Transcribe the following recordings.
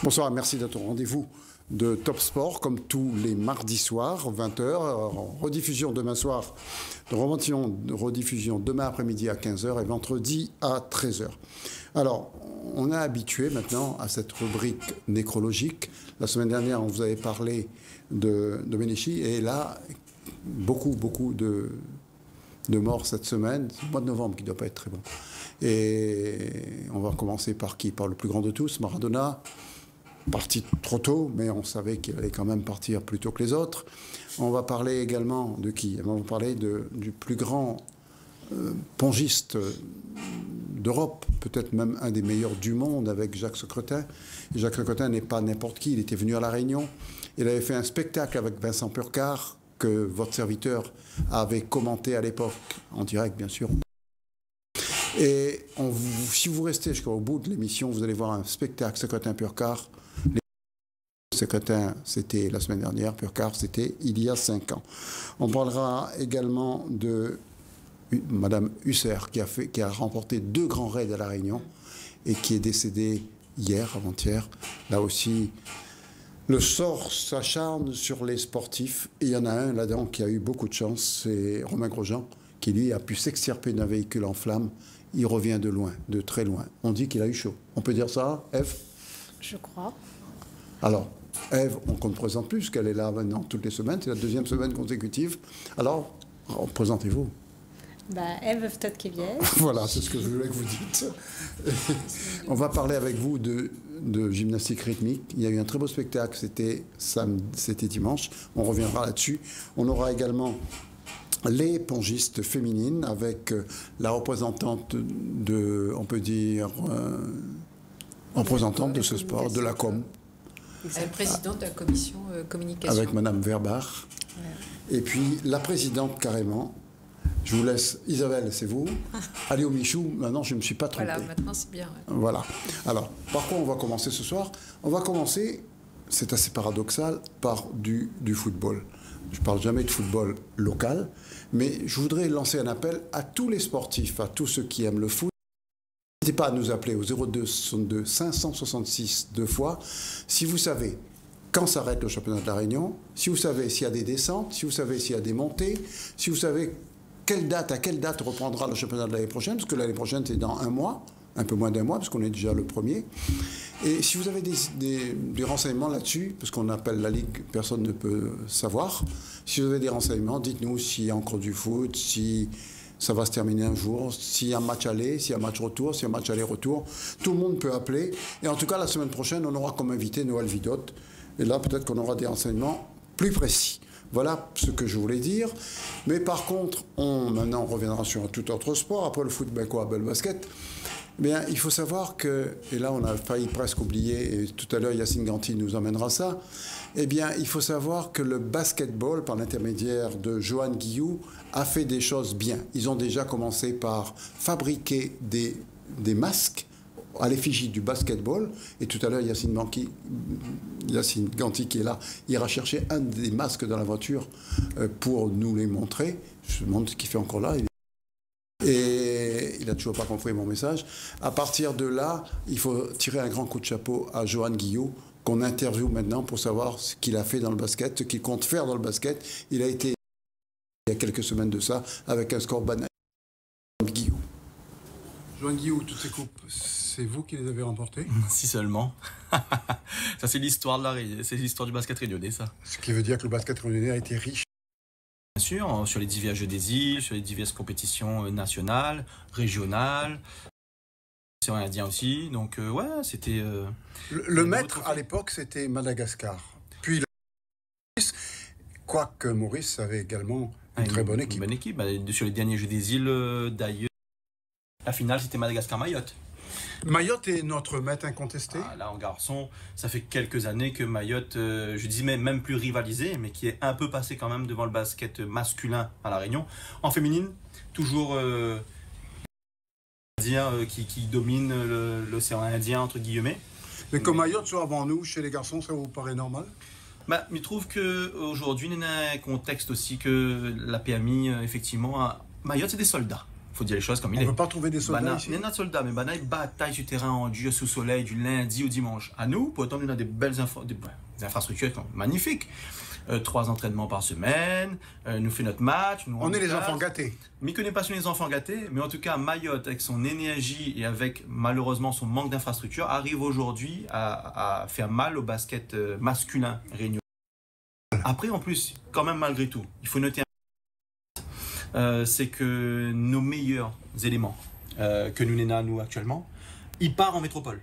Bonsoir, merci d'être au rendez-vous de Top Sport, comme tous les mardis soirs, 20h, en rediffusion demain soir, rediffusion demain après-midi à 15h et vendredi à 13h. Alors, on est habitué maintenant à cette rubrique nécrologique. La semaine dernière, on vous avait parlé de Domenici, et là, beaucoup de morts cette semaine. C'est le mois de novembre qui ne doit pas être très bon. Et on va commencer par qui? Par le plus grand de tous, Maradona, parti trop tôt, mais on savait qu'il allait quand même partir plus tôt que les autres. On va parler également de qui? On va parler du plus grand pongiste d'Europe, peut-être même un des meilleurs du monde, avec Jacques Secretin. Et Jacques Secretin n'est pas n'importe qui, il était venu à La Réunion. Il avait fait un spectacle avec Vincent Purcar, que votre serviteur avait commenté à l'époque, en direct bien sûr. Et si vous restez jusqu'au bout de l'émission, vous allez voir un spectacle Secretin-Purcar. Secretin, c'était la semaine dernière, Purcar, c'était il y a 5 ans. On parlera également de Madame Husser, qui a remporté 2 grands raids à La Réunion et qui est décédée hier, avant-hier. Là aussi, le sort s'acharne sur les sportifs. Et il y en a un là-dedans qui a eu beaucoup de chance, c'est Romain Grosjean, qui lui a pu s'extirper d'un véhicule en flammes. Il revient de loin, de très loin. On dit qu'il a eu chaud. On peut dire ça, Ève? Je crois. Alors, Ève, on ne présente plus, parce qu'elle est là maintenant toutes les semaines. C'est la 2e semaine consécutive. Alors, présentez-vous. Ève Todt-Kevier. Voilà, c'est ce que je voulais que vous dites. On va parler avec vous de gymnastique rythmique. Il y a eu un très beau spectacle, c'était dimanche. On reviendra là-dessus. On aura également les pongistes féminines avec la représentante on peut dire, représentante de ce sport, de la com. Présidente de la commission communication. Avec Madame Verbach. Ouais. Et puis la présidente carrément. Je vous laisse, Isabelle, c'est vous. Allez au Michou, maintenant je ne me suis pas trompé. Voilà, maintenant c'est bien. Ouais. Voilà. Alors, par quoi on va commencer ce soir? On va commencer, c'est assez paradoxal, par du football. Je ne parle jamais de football local, mais je voudrais lancer un appel à tous les sportifs, à tous ceux qui aiment le foot. N'hésitez pas à nous appeler au 02 62 566 2 fois si vous savez quand s'arrête le championnat de La Réunion, si vous savez s'il y a des descentes, si vous savez s'il y a des montées, si vous savez à quelle date reprendra le championnat de l'année prochaine, parce que l'année prochaine c'est dans 1 mois, un peu moins d'1 mois, parce qu'on est déjà le 1er. Et si vous avez des renseignements là-dessus, parce qu'on appelle la Ligue, personne ne peut savoir, si vous avez des renseignements, dites-nous s'il y a encore du foot, si ça va se terminer un jour, s'il y a un match aller, s'il y a un match retour, s'il y a un match aller-retour. Tout le monde peut appeler. Et en tout cas, la semaine prochaine, on aura comme invité Noël Vidotte. Et là, peut-être qu'on aura des renseignements plus précis. Voilà ce que je voulais dire. Mais par contre, maintenant, on reviendra sur un tout autre sport. Après le foot, le basket. Bien, il faut savoir que, et là on a failli presque oublier, et tout à l'heure Yacine Ganti nous emmènera ça, eh bien, il faut savoir que le basketball, par l'intermédiaire de Johan Guillou, a fait des choses bien. Ils ont déjà commencé par fabriquer des masques à l'effigie du basketball. Et tout à l'heure, Yacine Ganti qui est là, ira chercher un des masques dans la voiture pour nous les montrer. Je me demande ce qu'il fait encore là. Et il n'a toujours pas compris mon message. À partir de là, il faut tirer un grand coup de chapeau à Johan Guillou, qu'on interviewe maintenant pour savoir ce qu'il a fait dans le basket, ce qu'il compte faire dans le basket. Il a été, il y a quelques semaines de ça, avec un score banal. Guillou. Johan Guillou, toutes ces coupes, c'est vous qui les avez remportées? Si seulement. Ça, c'est l'histoire du basket réunionnais, ça. Ce qui veut dire que le basket réunionnais a été riche. Bien sûr, sur les divers Jeux des îles, sur les diverses compétitions nationales, régionales. C'est indien aussi, donc ouais, c'était... le maître, à l'époque, c'était Madagascar. Puis, quoique Maurice avait également une très bonne équipe. Une bonne équipe. Sur les derniers Jeux des îles, d'ailleurs, la finale, c'était Madagascar-Mayotte. Mayotte est notre maître incontesté. Là, en garçon, ça fait quelques années que Mayotte, je dis même plus rivalisé, mais qui est un peu passé quand même devant le basket masculin à La Réunion. En féminine, toujours qui domine l'océan Indien, entre guillemets. Mais que Mayotte soit avant nous, chez les garçons, ça vous paraît normal? Je trouve qu'aujourd'hui, il y a un contexte aussi que la PMI, effectivement, Mayotte, c'est des soldats. faut dire les choses comme il On est. ne peut pas trouver des soldats ici. Pas de soldats, mais Bana, ils bataillent sur terrain en Dieu sous soleil du lundi au dimanche. À nous, pourtant, on a des belles des infrastructures magnifiques. 3 entraînements par semaine, nous fait notre match. On est les enfants gâtés. Mais que n'est pas sur les enfants gâtés, mais en tout cas, Mayotte, avec son énergie et avec malheureusement son manque d'infrastructure, arrive aujourd'hui à faire mal au basket masculin réunion. Après, en plus, quand même, malgré tout, il faut noter c'est que nos meilleurs éléments que nous n'en nous actuellement, ils partent en métropole.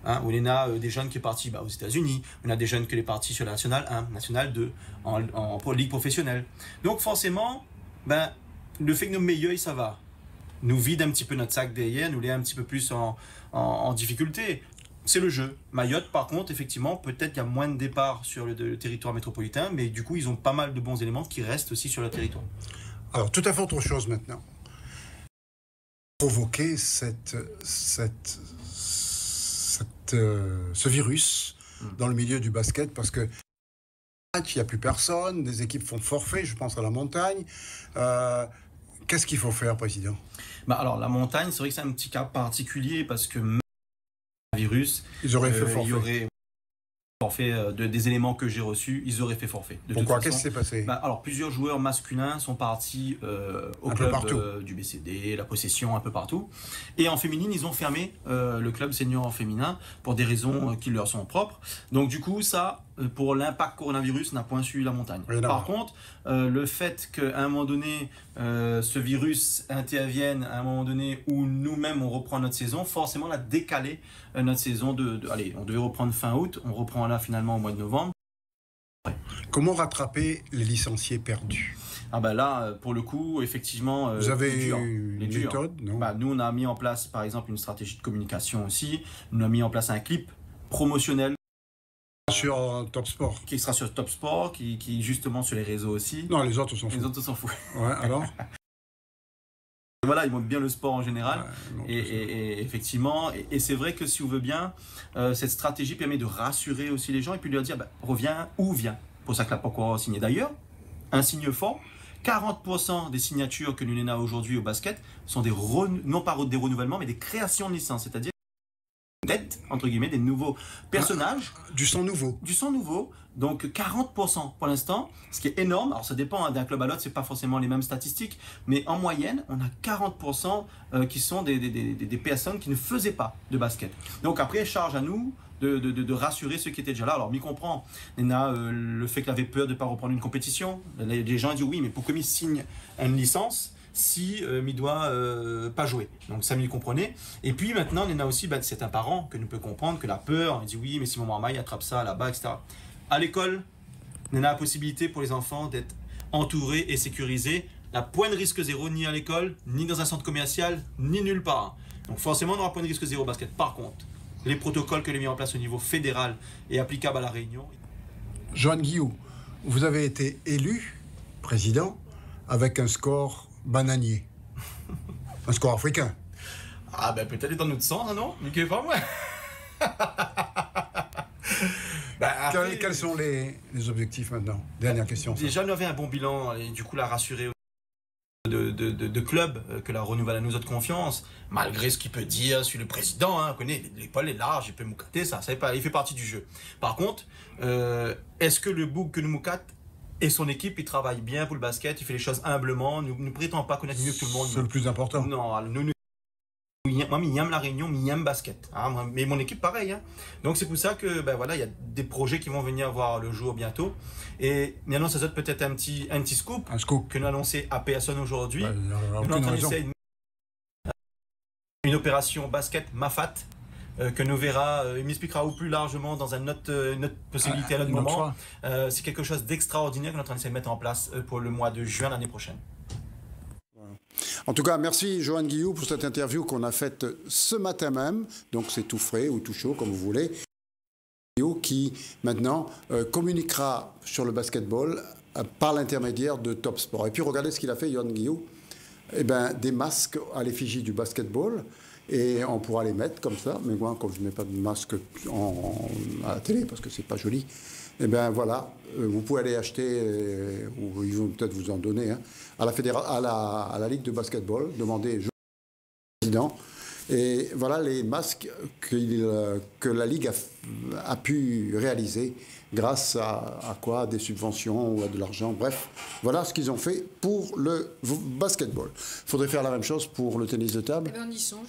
Hein, on a des jeunes qui sont partis aux États-Unis, on a des jeunes qui sont partis sur la Nationale 1, Nationale 2, en ligue professionnelle. Donc forcément, le fait que nos meilleurs, ça va, nous vide un petit peu notre sac derrière, nous les un petit peu plus en difficulté. C'est le jeu. Mayotte, par contre, effectivement, peut-être qu'il y a moins de départs sur le territoire métropolitain, mais du coup, ils ont pas mal de bons éléments qui restent aussi sur le territoire. Alors, tout à fait autre chose maintenant. Provoquer ce virus dans le milieu du basket, parce que il n'y a plus personne, des équipes font forfait, je pense à la montagne. Qu'est-ce qu'il faut faire, Président? Alors, la montagne, c'est vrai que c'est un petit cas particulier, parce que même le virus, ils auraient fait forfait. Il y aurait forfait des éléments que j'ai reçus, ils auraient fait forfait. Pourquoi? Qu'est-ce qui s'est passé? Alors, plusieurs joueurs masculins sont partis au club du BCD, la possession, un peu partout. Et en féminine, ils ont fermé le club senior en féminin pour des raisons qui leur sont propres. Donc, du coup, ça, pour l'impact coronavirus, n'a point suivi la montagne. Par contre, le fait qu'à un moment donné, ce virus intervienne à un moment donné où nous-mêmes, on reprend notre saison, forcément, on a décalé notre saison allez, on devait reprendre fin août, on reprend là finalement au mois de novembre. Comment rattraper les licenciés perdus? Là, pour le coup, effectivement, vous avez une méthode, non? Nous, on a mis en place, par exemple, une stratégie de communication aussi. Nous avons mis en place un clip promotionnel sur Top Sport, qui sera sur Top Sport, qui justement sur les réseaux aussi. Non, les autres s'en foutent. Les autres s'en foutent. Ouais, alors. Voilà, ils montrent bien le sport en général. Ouais, et effectivement, et c'est vrai que si on veut bien, cette stratégie permet de rassurer aussi les gens et puis de leur dire reviens ou viens. Pour ça que la POC a signé. D'ailleurs, un signe fort, 40% des signatures que nous avons aujourd'hui au basket sont non pas des renouvellements, mais des créations de licences. C'est-à-dire entre guillemets, des nouveaux personnages. Du sang nouveau. Du sang nouveau. Donc 40% pour l'instant, ce qui est énorme. Alors ça dépend d'un club à l'autre, c'est pas forcément les mêmes statistiques, mais en moyenne, on a 40% qui sont des personnes qui ne faisaient pas de basket. Donc après, charge à nous de rassurer ceux qui étaient déjà là. Alors, m'y comprend. Il y en a le fait qu'il avait peur de ne pas reprendre une compétition. Les gens disent oui, mais pourquoi il signe une licence si il doit pas jouer? Donc ça m'y comprenait. Et puis maintenant, il y en a aussi c'est un parent que nous peut comprendre que la peur, il dit oui, mais si mon maman attrape ça là-bas, etc. À l'école, il y a la possibilité pour les enfants d'être entourés et sécurisés. La point de risque zéro, ni à l'école, ni dans un centre commercial, ni nulle part. Donc forcément, on aura point de risque zéro au basket. Par contre, les protocoles que l'on a mis en place au niveau fédéral et applicables à la Réunion. Johan Guillou, vous avez été élu président avec un score bananier. Un score africain. Peut-être dans notre sens, non? Mais pas moi. Quels sont les objectifs maintenant? Dernière question. Déjà, nous avions un bon bilan et du coup, la rassurer de clubs que la renouvelle à nous autres confiance, malgré ce qu'il peut dire sur le président. On connaît, l'épaule est large, il peut moucater, il fait partie du jeu. Par contre, est-ce que le bouc que nous moucate et son équipe, il travaille bien pour le basket, il fait les choses humblement, nous ne prétendons pas connaître mieux que tout le monde. C'est le plus important. Non, moi, j'aime la Réunion, j'aime basket. Mais mon équipe, pareil. Donc, c'est pour ça que, il y a des projets qui vont venir voir le jour bientôt. Et maintenant, ça peut être un petit scoop. Un scoop. Que nous avons annoncé à Personne aujourd'hui. Nous avons annoncé une opération basket Mafat que nous verra, il m'expliquera plus largement dans une autre possibilité à notre moment. C'est quelque chose d'extraordinaire que nous sommes en train de mettre en place pour le mois de juin l'année prochaine. En tout cas, merci Johan Guillou pour cette interview qu'on a faite ce matin même. Donc c'est tout frais ou tout chaud, comme vous voulez. Qui maintenant communiquera sur le basketball par l'intermédiaire de Top Sport. Et puis regardez ce qu'il a fait, Johan Guillou. Des masques à l'effigie du basketball. Et on pourra les mettre comme ça. Mais moi, comme je ne mets pas de masque à la télé, parce que c'est pas joli, Eh bien voilà, vous pouvez aller acheter, ou ils vont peut-être vous en donner, hein, à la Ligue de basketball, demandez président. Et voilà les masques que la Ligue a pu réaliser grâce à quoi? Des subventions ou à de l'argent. Bref, voilà ce qu'ils ont fait pour le basketball. Il faudrait faire la même chose pour le tennis de table. On y songe,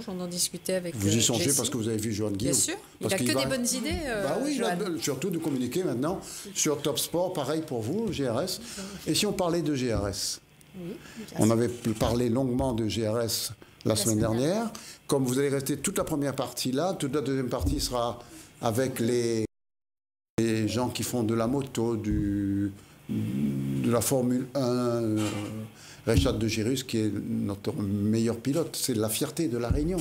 on en discutait avec Vous y songez Jessie. parce que vous avez vu Johan Guillaume. Bien sûr, il parce a que des bonnes idées. Bah oui, Johan. surtout de communiquer maintenant sur Top Sport, pareil pour vous, GRS. Et si on parlait de GRS, Oui, on avait parlé longuement de GRS la semaine dernière. Comme vous allez rester toute la première partie là, toute la deuxième partie sera avec les gens qui font de la moto, de la Formule 1, Richard de Girus, qui est notre meilleur pilote. C'est la fierté de la Réunion.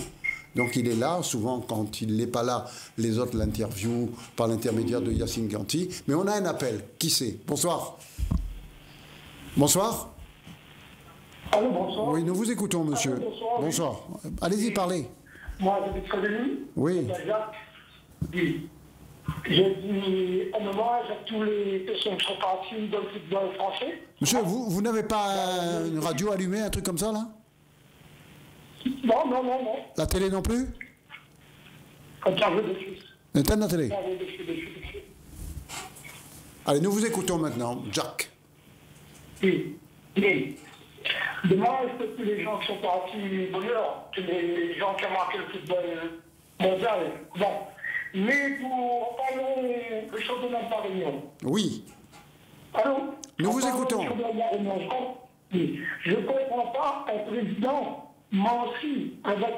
Donc il est là, souvent quand il n'est pas là, les autres l'interviewent par l'intermédiaire de Yacine Ganti. Mais on a un appel. Qui c'est? Bonsoir. Bonsoir. Allô, bonsoir. Oui, nous vous écoutons, monsieur. Allô, bonsoir. Bonsoir. Allez-y, parlez. Moi, j'habite Frédéric. Oui. Jacques. Oui. J'ai dit un hommage à tous les personnes qui sont parties dans le football français. Monsieur, vous n'avez pas une radio allumée, un truc comme ça, là? Non. La télé non plus? Interview de Suisse. Éteindre la télé. Interview de Suisse. Allez, nous vous écoutons maintenant. Jacques. Oui. Dommage que tous les gens qui sont partis bonheur, tous les gens qui ont marqué le football mondial. Bon. Mais parlons du championnat de la Réunion. Oui. Allô? Nous vous Parlons du écoutons. championnat de la Réunion. Oui. Je ne comprends pas un président mentit avec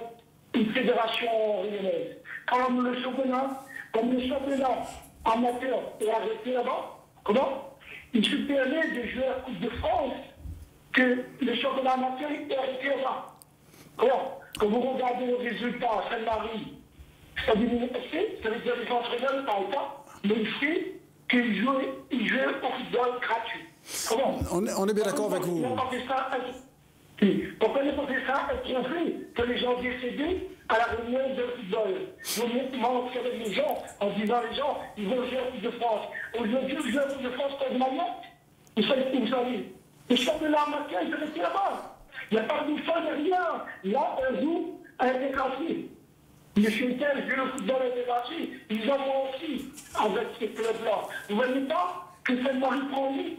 une fédération réunionnaise. Comme le championnat amateur est arrêté là-bas, comment? Il se permet de jouer à la Coupe de France que le championnat amateur est arrêté là-bas. Comment? Quand vous regardez le résultat à Sainte-Marie, ça veut dire que les entraîneurs ne parlent pas, mais il fait qu'ils jouent au football gratuit. Comment? On est bien d'accord avec vous. Pourquoi ne pas faire ça un trophée que les gens décédés à la réunion de football? Vous mentirez les gens en disant les gens, ils vont jouer en Coupe de France. Aujourd'hui, ils jouent en Coupe de France contre Mayotte. Vous savez où vous allez? Le championnat amateur, il est resté là-bas. Il n'y a pas de fan, rien. Là, un jour, a été cassé. Monsieur Tel joue le football intégration. Ils en ont aussi avec ces clubs-là. Vous ne voyez pas que c'est Marie Pronny?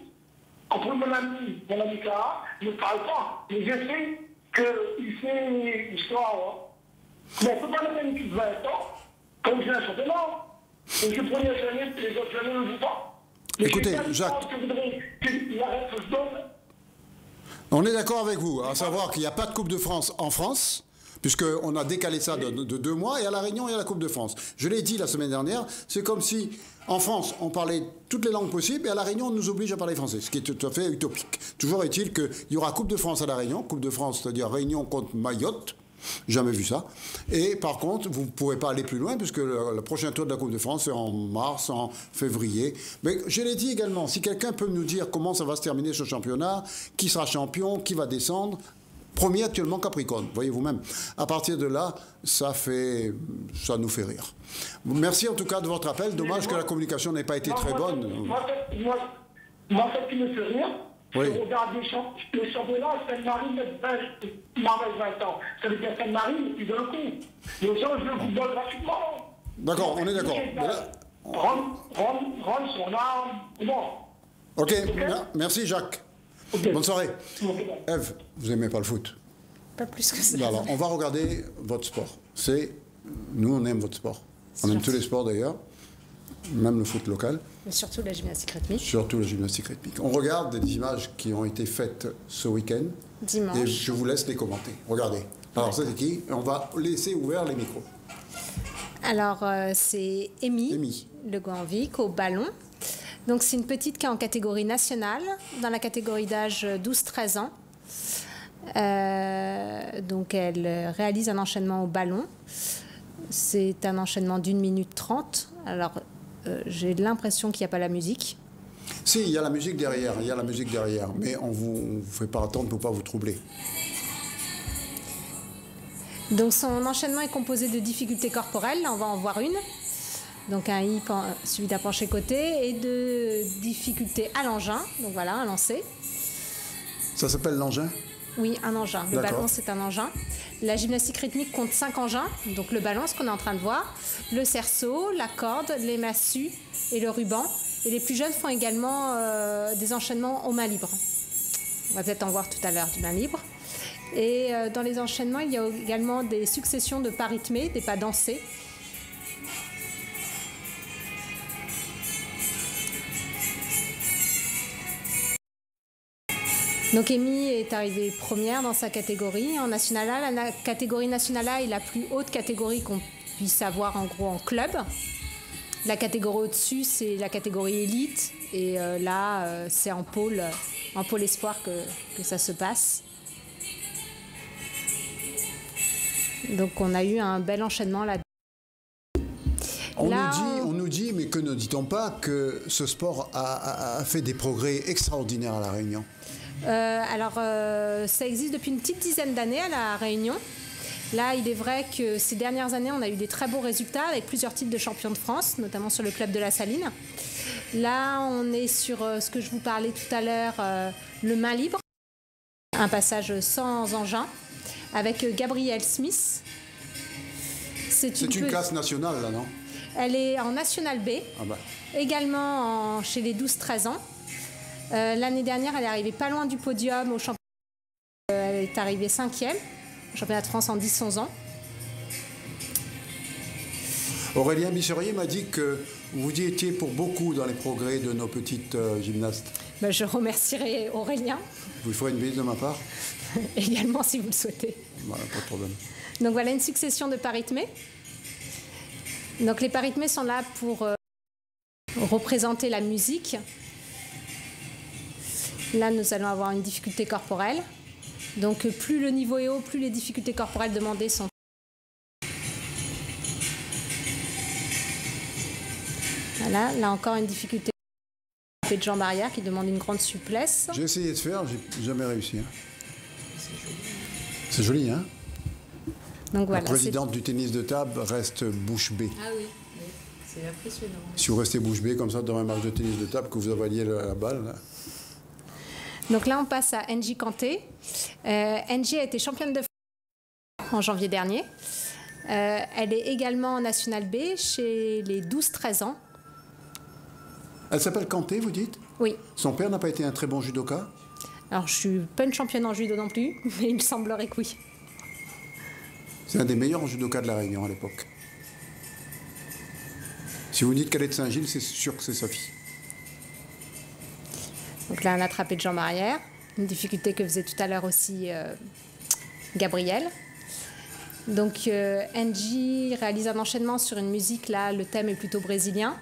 Après mon ami Clara ne parle pas, mais je sais qu'il fait l'histoire. Mais c'est pas la même équipe 20 ans, comme j'ai un championnat. Et je prenais les autres années ne jouent pas. Écoutez, Jacques. On est d'accord avec vous, à savoir qu'il n'y a pas de Coupe de France en France, puisqu'on a décalé ça de 2 mois, et à La Réunion, il y a la Coupe de France. Je l'ai dit la semaine dernière, c'est comme si en France, on parlait toutes les langues possibles, et à La Réunion, on nous oblige à parler français, ce qui est tout à fait utopique. Toujours est-il qu'il y aura Coupe de France à La Réunion, Coupe de France, c'est-à-dire Réunion contre Mayotte, jamais vu ça. Et par contre, vous ne pourrez pas aller plus loin, puisque le prochain tour de la Coupe de France, c'est en mars, en février. Mais je l'ai dit également, si quelqu'un peut nous dire comment ça va se terminer ce championnat, qui sera champion, qui va descendre. Premier actuellement Capricorne, voyez vous-même. À partir de là, ça nous fait rire. Merci en tout cas de votre appel. Dommage que la communication n'ait pas été très bonne. Moi, ce qui me fait rire, oui. Je regarde le championnat, Sainte-Marie, il m'arrête 20 ans. Ça veut dire Sainte-Marie, il donne le coup. Les gens jouent le football gratuitement. D'accord, on est d'accord. Rendre son arme, bon. Ok, merci Jacques. Okay. Bonne soirée. Ève, vous n'aimez pas le foot? Pas plus que ça. Alors, on va regarder votre sport. Nous, on aime votre sport. On aime tous les sports d'ailleurs, même le foot local. Mais surtout la gymnastique rythmique. Surtout la gymnastique rythmique. On regarde des images qui ont été faites ce week-end. Dimanche. Et je vous laisse les commenter. Regardez. Alors, c'est qui? On va laisser ouverts les micros. Alors, c'est Amy Le Goanvic au ballon. Donc, c'est une petite qui est en catégorie nationale, dans la catégorie d'âge 12-13 ans. Donc, elle réalise un enchaînement au ballon. C'est un enchaînement d'1 minute 30. Alors, j'ai l'impression qu'il n'y a pas la musique. Si, il y a la musique derrière, mais on ne vous fait pas attendre pour ne pas vous troubler. Donc, son enchaînement est composé de difficultés corporelles. Là, on va en voir une. donc un I suivi d'un penché côté, et de difficulté à l'engin, donc voilà, un lancer. Ça s'appelle l'engin? Oui, un engin. Le D'accord. ballon, c'est un engin. La gymnastique rythmique compte 5 engins, donc le ballon, ce qu'on est en train de voir, le cerceau, la corde, les massues et le ruban. Et les plus jeunes font également des enchaînements aux mains libres. On va peut-être en voir tout à l'heure du main libre. Et dans les enchaînements, il y a également des successions de pas rythmés, des pas dansés. Donc Amy est arrivée première dans sa catégorie en National A. La catégorie National A est la plus haute catégorie qu'on puisse avoir en gros en club. La catégorie au-dessus, c'est la catégorie élite. Et là, c'est en pôle espoir que ça se passe. Donc on a eu un bel enchaînement là. On nous dit, mais que ne dit-on pas, que ce sport a fait des progrès extraordinaires à La Réunion? Ça existe depuis une petite dizaine d'années à La Réunion. Là, il est vrai que ces dernières années, on a eu des très beaux résultats avec plusieurs titres de champion de France, notamment sur le club de la Saline. Là, on est sur ce que je vous parlais tout à l'heure, le main libre, un passage sans engin, avec Gabrielle Smith. C'est une classe nationale, là, non? Elle est en National B, également chez les 12-13 ans. L'année dernière, elle est arrivée pas loin du podium au championnat. Elle est arrivée 5e au championnat de France en 10-11 ans. Aurélien Bisserier m'a dit que vous y étiez pour beaucoup dans les progrès de nos petites gymnastes. Je remercierai Aurélien. Vous ferez une bise de ma part? Également, si vous le souhaitez. Voilà, pas de problème. Donc voilà une succession de pas rythmés. Donc les pas rythmés sont là pour représenter la musique. Là, nous allons avoir une difficulté corporelle. Donc plus le niveau est haut, plus les difficultés corporelles demandées sont. Voilà, là encore une difficulté de jambe arrière qui demande une grande souplesse. J'ai essayé de faire, j'ai jamais réussi. Hein. C'est joli, hein? Donc voilà, la présidente du tennis de table reste bouche bée. Ah oui, c'est impressionnant. Si vous restez bouche bée comme ça dans un match de tennis de table, que vous avaliez la balle. Là. Donc là, on passe à Angie Kanté. Angie a été championne de France en janvier dernier. Elle est également en National B chez les 12-13 ans. Elle s'appelle Kanté, vous dites? Oui. Son père n'a pas été un très bon judoka? Alors, je suis pas une championne en judo non plus, mais il semblerait que oui. C'est un des meilleurs judokas de La Réunion à l'époque. Si vous dites qu'elle est de Saint-Gilles, c'est sûr que c'est sa fille. Donc là, un attrapé de jambe arrière. Une difficulté que faisait tout à l'heure aussi Gabrielle. Donc Angie réalise un enchaînement sur une musique, là, le thème est plutôt brésilien.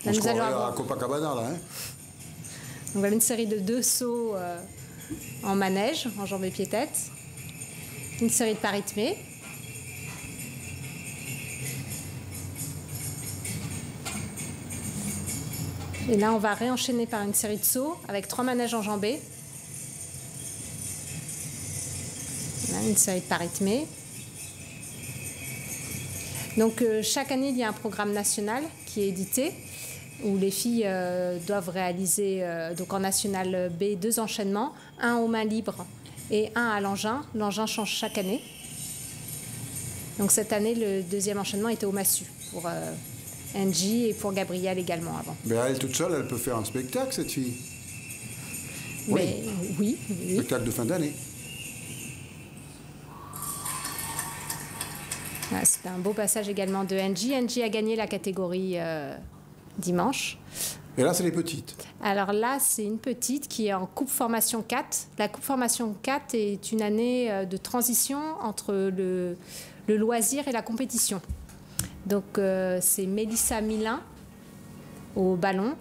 Là, nous allons avoir à Copacabana, là. Hein. Donc voilà une série de 2 sauts en manège, en jambes et pieds-tête. Une série de pas rythmés. Et là, on va réenchaîner par une série de sauts avec 3 manèges enjambés. Là, une série de pas rythmés. Donc, chaque année, il y a un programme national qui est édité où les filles doivent réaliser, donc en National B, 2 enchaînements, un aux mains libres et un à l'engin. L'engin change chaque année. Donc, cette année, le 2e enchaînement était au massue pour Angie et pour Gabrielle également avant. Mais elle, toute seule, elle peut faire un spectacle, cette fille. Mais oui. Spectacle de fin d'année. Ah, c'est un beau passage également de Angie. Angie a gagné la catégorie dimanche. Et là, c'est les petites. Alors là, c'est une petite qui est en Coupe Formation 4. La Coupe Formation 4 est une année de transition entre le loisir et la compétition. Donc, c'est Mélissa Milin au ballon.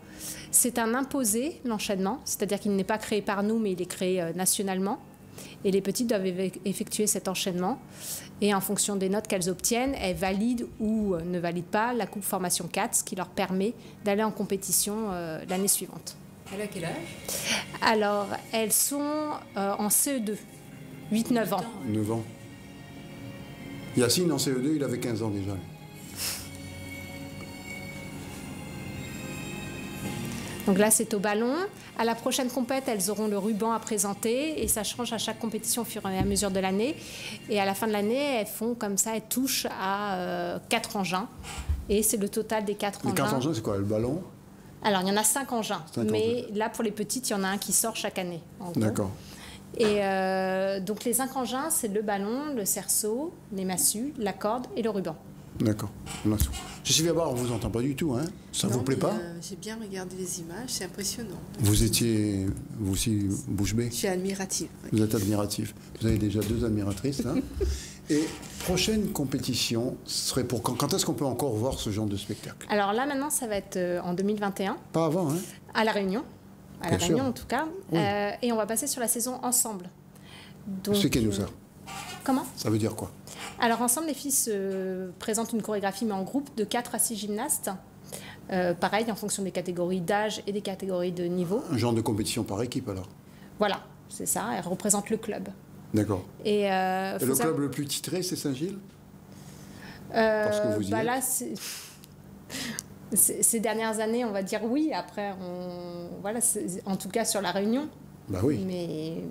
C'est un imposé, l'enchaînement, c'est-à-dire qu'il n'est pas créé par nous, mais il est créé nationalement. Et les petites doivent effectuer cet enchaînement. Et en fonction des notes qu'elles obtiennent, elles valident ou ne valident pas la Coupe Formation 4, ce qui leur permet d'aller en compétition l'année suivante. Elle a quel âge? Alors, elles sont en CE2, 8-9 ans. 9 ans. Yacine, en CE2, il avait 15 ans déjà. Donc là, c'est au ballon. À la prochaine compète, elles auront le ruban à présenter et ça change à chaque compétition au fur et à mesure de l'année. Et à la fin de l'année, elles font comme ça, elles touchent à 4 engins. Et c'est le total des 4 engins. Les 4 engins, c'est quoi? Le ballon? Alors, il y en a 5 engins. Mais là, pour les petites, il y en a un qui sort chaque année. D'accord. Et donc, les 5 engins, c'est le ballon, le cerceau, les massues, la corde et le ruban. D'accord. Je suis Barre, on ne vous entend pas du tout, hein? Ça ne vous plaît pas? J'ai bien regardé les images, c'est impressionnant. Vous étiez, vous aussi, bouche bée? Je suis admirative. Oui. Vous êtes admiratif. Vous avez déjà 2 admiratrices, hein? Et prochaine compétition serait pour quand est-ce qu'on peut encore voir ce genre de spectacle? Alors là, maintenant, ça va être en 2021. Pas avant, hein? À La Réunion. À La Réunion, en tout cas. Oui. Et on va passer sur la saison ensemble. Expliquez-nous ça. Comment? Ça veut dire quoi? Alors, ensemble, les filles se présentent une chorégraphie, mais en groupe de 4 à 6 gymnastes. Pareil, en fonction des catégories d'âge et des catégories de niveau. Un genre de compétition par équipe, alors? Voilà, c'est ça. Elles représentent le club. D'accord. Et le club le plus titré, c'est Saint-Gilles? Parce que vous y êtes. Là, ces dernières années, on va dire oui. Après, voilà, en tout cas sur La Réunion. Bah oui. Mais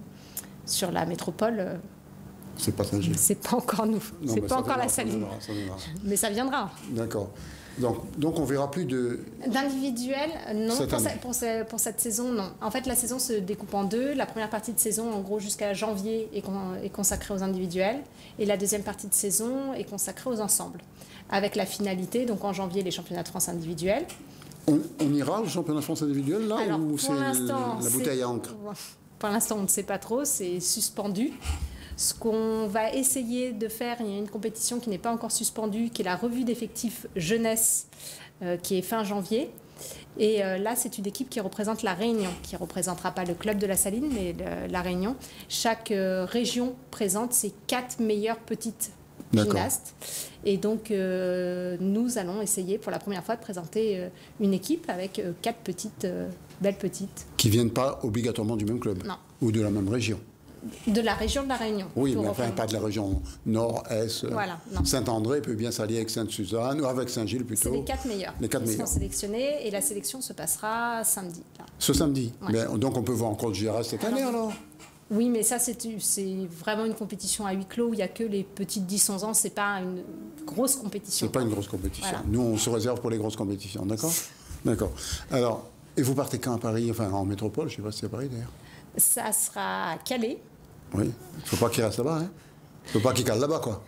sur la métropole... c'est pas Saint-Gilles. C'est pas encore nous. C'est pas encore la Saline. Mais ça viendra. D'accord. Donc on verra plus de... D'individuel, non. Pour cette saison, non. En fait, la saison se découpe en 2. La première partie de saison, en gros, jusqu'à janvier, est consacrée aux individuels. Et la deuxième partie de saison est consacrée aux ensembles. Avec la finalité, donc en janvier, les championnats de France individuels. On ira au championnat de France individuel, là? Alors, ou c'est la bouteille à encre? Pour l'instant, on ne sait pas trop. C'est suspendu. Ce qu'on va essayer de faire, il y a une compétition qui n'est pas encore suspendue, qui est la revue d'effectifs jeunesse, qui est fin janvier. Et là, c'est une équipe qui représente la Réunion, qui ne représentera pas le club de la Saline, mais la Réunion. Chaque région présente ses 4 meilleures petites gymnastes. Et donc, nous allons essayer pour la première fois de présenter une équipe avec 4 petites, belles petites. Qui ne viennent pas obligatoirement du même club? Non. Ou de la même région? De la région de la Réunion. Oui, mais enfin, pas de la région nord, est. Voilà, Saint-André peut bien s'allier avec Sainte-Suzanne, ou avec Saint-Gilles plutôt. C'est les 4 meilleurs. Les 4 meilleurs. Seront sélectionnés et la sélection se passera samedi. Là. Ce samedi. Ouais. Mais, donc on peut voir encore le GRS cette année alors? Oui, mais ça, c'est vraiment une compétition à huis clos où il n'y a que les petites 10-11 ans. Ce n'est pas une grosse compétition. C'est pas une grosse compétition. Voilà. Nous, on se réserve pour les grosses compétitions, d'accord? D'accord. Alors, et vous partez quand à Paris? Enfin, en métropole, je ne sais pas si c'est à Paris d'ailleurs. Ça sera à Calais. Oui, il ne faut pas qu'il reste là-bas, hein. Il ne faut pas qu'il cale là-bas, quoi.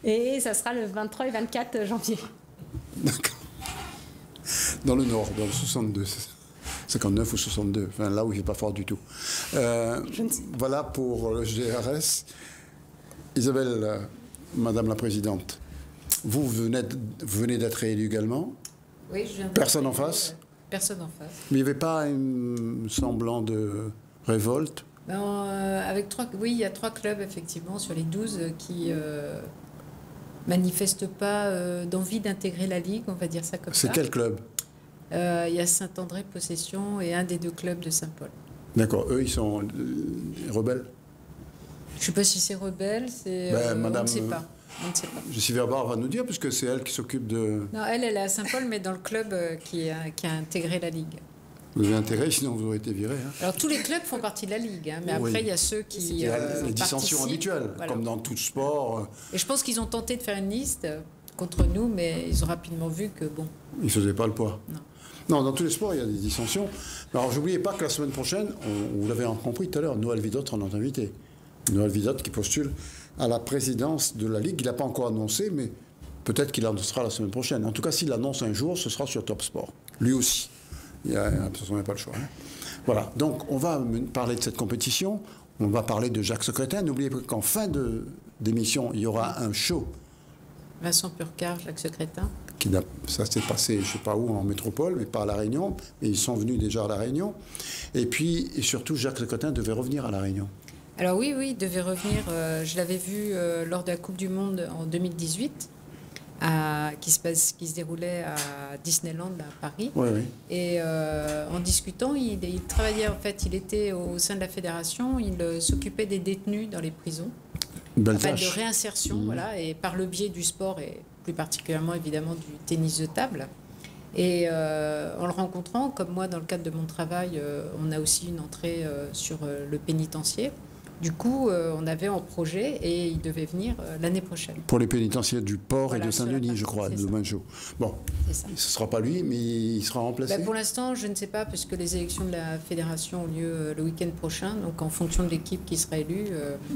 Et ça sera le 23 et 24 janvier. D'accord. Dans le nord, dans le 62, 59 ou 62, enfin là où il n'est pas fort du tout. Voilà pour le GRS. Isabelle, Madame la Présidente, vous venez d'être réélue également. Oui, je viens de... Personne en face? Personne en face. Mais il n'y avait pas un semblant de révolte? Oui, il y a 3 clubs, effectivement, sur les 12 qui manifestent pas d'envie d'intégrer la Ligue, on va dire ça comme ça. C'est quel club? Il y a Saint-André Possession et un des 2 clubs de Saint-Paul. D'accord, eux, ils sont rebelles? Je ne sais pas si c'est rebelle, Madame, on ne sait pas. On ne sait pas. Jessie Verbar va nous dire, puisque c'est elle qui s'occupe de... Non, elle est à Saint-Paul, mais dans le club qui a intégré la Ligue. Vous avez intérêt, sinon vous aurez été viré. Hein. Alors tous les clubs font partie de la Ligue, hein, mais oui. Après il y a ceux qui il y a les dissensions habituelles, voilà. Comme dans tout sport. Et je pense qu'ils ont tenté de faire une liste contre nous, mais ils ont rapidement vu que bon... Ils ne faisaient pas le poids. Non. Non, dans tous les sports, il y a des dissensions. Alors, n'oubliez pas que la semaine prochaine, vous l'avez compris tout à l'heure, Noël Vidot sera notre invité. Noël Vidot qui postule à la présidence de la Ligue. Il n'a pas encore annoncé, mais peut-être qu'il annoncera la semaine prochaine. En tout cas, s'il annonce un jour, ce sera sur Top Sport. Lui aussi. Il n'y a absolument pas le choix. Hein. Voilà. Donc, on va parler de cette compétition. On va parler de Jacques Secrétin. N'oubliez pas qu'en fin d'émission, il y aura un show. Vincent Purcard, Jacques Secrétin. Ça s'est passé, je ne sais pas où, en métropole, mais pas à La Réunion. Mais ils sont venus déjà à La Réunion. Et puis, et surtout, Jacques Secrétin devait revenir à La Réunion. Alors oui, il devait revenir. Je l'avais vu lors de la Coupe du Monde en 2018, qui se déroulait à Disneyland, à Paris. Oui, oui. Et en discutant, il travaillait, en fait, il était au sein de la fédération, il s'occupait des détenus dans les prisons. De réinsertion, voilà, et par le biais du sport et plus particulièrement évidemment du tennis de table. Et en le rencontrant, comme moi, dans le cadre de mon travail, on a aussi une entrée sur le pénitencier. Du coup, on avait en projet et il devait venir l'année prochaine. Pour les pénitentiaires du Port Voilà, et de sur la Saint-Denis, partie, je crois, c'est de ça. Manchot. Bon, C'est ça. ce ne sera pas lui, mais il sera remplacé. Pour l'instant, je ne sais pas, puisque les élections de la fédération ont lieu le week-end prochain. Donc, en fonction de l'équipe qui sera élue,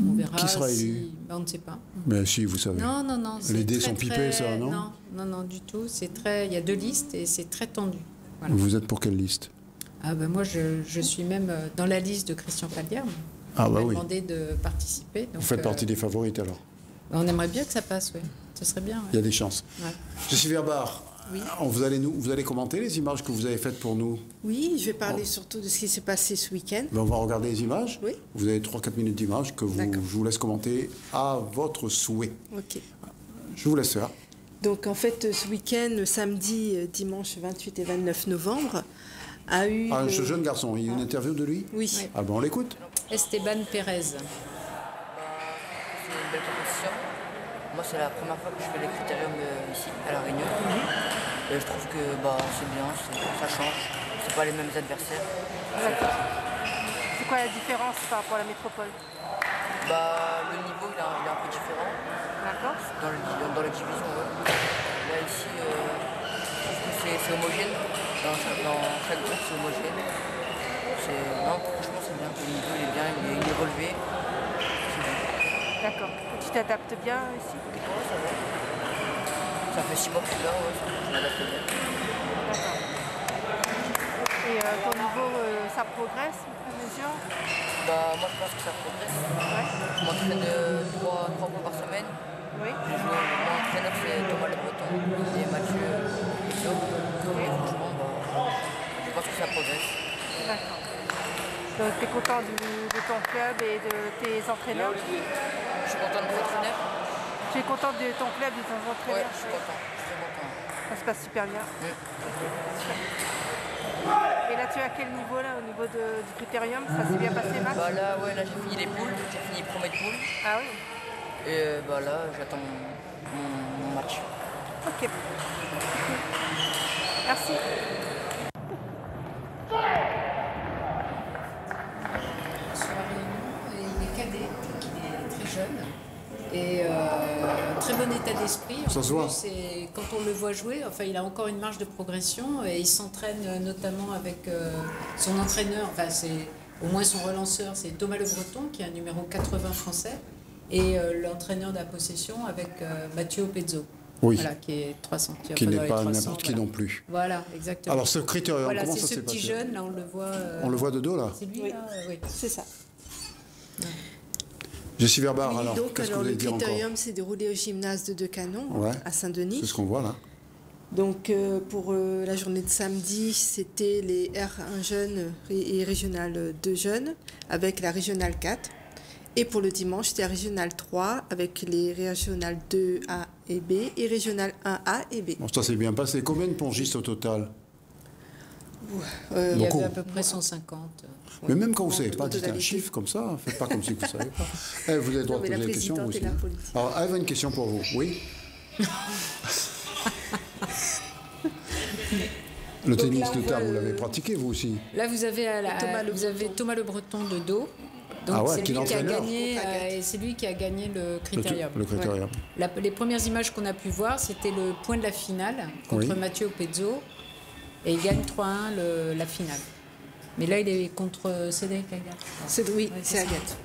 on verra. Qui sera si... élu On ne sait pas. Mais si, vous savez. Non, non, non. Les dés très, sont pipés, ça, non Non, non, non, du tout. C'est très. Il y a 2 listes et c'est très tendu. Voilà. Vous êtes pour quelle liste? Ah ben moi, je suis même dans la liste de Christian Fallière. Ah bah On m'a oui. demandé de participer. Donc, Vous faites partie des favorites alors. on aimerait bien que ça passe, oui. Ce serait bien. Il y a des chances. Ouais. Je suis Verbar. Oui. Vous allez commenter les images que vous avez faites pour nous. Oui, je vais parler surtout de ce qui s'est passé ce week-end. Ben, on va regarder les images. Oui. Vous avez 3-4 minutes d'images que D'accord. je vous laisse commenter à votre souhait. Ok. Je vous laisse faire. Donc en fait, ce week-end, samedi, dimanche 28 et 29 novembre, a eu... Ah, ce jeune garçon, il y a une interview de lui? Oui. Oui. Ah ben on l'écoute. Esteban Pérez. C'est une belle compétition. Moi, c'est la première fois que je fais les critériums ici, à La Réunion. Et je trouve que c'est bien, ça change. C'est pas les mêmes adversaires. C'est quoi la différence par rapport à la métropole? Le niveau, il est un peu différent D'accord. dans la division. Ouais. Là, ici, je trouve que c'est homogène. Dans chaque groupe, c'est homogène. Non, franchement, c'est bien. Le niveau, il est bien, il est relevé. C'est bien. D'accord. Tu t'adaptes bien ici? Ouais, ça va. Ça fait 6 mois que je suis là, ouais, je m'adapte bien. D'accord. Et ton niveau, ça progresse au fur et à mesure? Moi, je pense que ça progresse. Ouais. Je m'entraîne 3 fois par semaine. Oui. Mon entraîneur, c'est Thomas Le Breton et Mathieu Pizzo. Et franchement, je pense que ça progresse. D'accord. Donc tu es content de ton club et de tes entraîneurs? Je suis content de mon entraîneur. Tu es content de ton club et de tes Ouais, entraîneurs? je suis content. Je suis très content. Ça se passe super bien. Et là, tu es à quel niveau là, au niveau du critérium? Ça s'est bien passé, Max? Là, j'ai fini les poules. J'ai fini premier de poule. Ah oui. Et là, j'attends mon match. Ok. Merci. Sur la Réunion, et il est cadet, donc il est très jeune. Et très bon état d'esprit. En Ça se voit. plus, et quand on le voit jouer, il a encore une marge de progression et il s'entraîne notamment avec son entraîneur, c'est au moins son relanceur, c'est Thomas Le Breton qui est un numéro 80 français et l'entraîneur de la possession avec Mathieu Pezzo. Oui. Voilà, qui est 300. Qui dans n'est les pas 300, n'importe qui non plus. Voilà, exactement. Alors ce critérium, Voilà, comment c'est ça ce s'est petit passé? jeune, là on le voit. On le voit de dos là? C'est lui Oui. là, oui. C'est ça. Je suis Verbar, Oui, alors donc qu'est-ce que vous le voulez dire encore? critérium s'est déroulé au gymnase de Decanon, Ouais. à Saint-Denis. C'est ce qu'on voit là. Donc pour la journée de samedi, c'était les R1 jeunes et régional 2 jeunes avec la régionale 4. Et pour le dimanche, c'était la régionale 3 avec les régionales 2A et B et régionale 1A et B. Bon, ça s'est bien passé. Combien de pongistes au total? Il y Beaucoup. avait à peu près 150. Mais même quand vous ne En savez pas, dites un totalité. chiffre comme ça, faites pas comme si vous ne savez pas. Vous avez le droit Non, de mais poser la des questions présidente aussi. est la politique. Alors, Eve a une question pour vous. Oui. Le tennis là, on de voit table, vous le- l'avez pratiqué vous aussi? Là, vous avez, Thomas Le Thomas Le Breton de dos. Donc, Ah ouais, c'est qui est lui qui a l'entraîneur. gagné, Contre Agathe. et c'est lui qui a gagné le critérium. Le critérium. Ouais. Les premières images qu'on a pu voir, c'était le point de la finale contre Oui. Mathieu Pezzo. Et il gagne 3-1 la finale. Mais là, il est contre Cédric Agathe. Oui, Ouais, c'est ça. Agathe.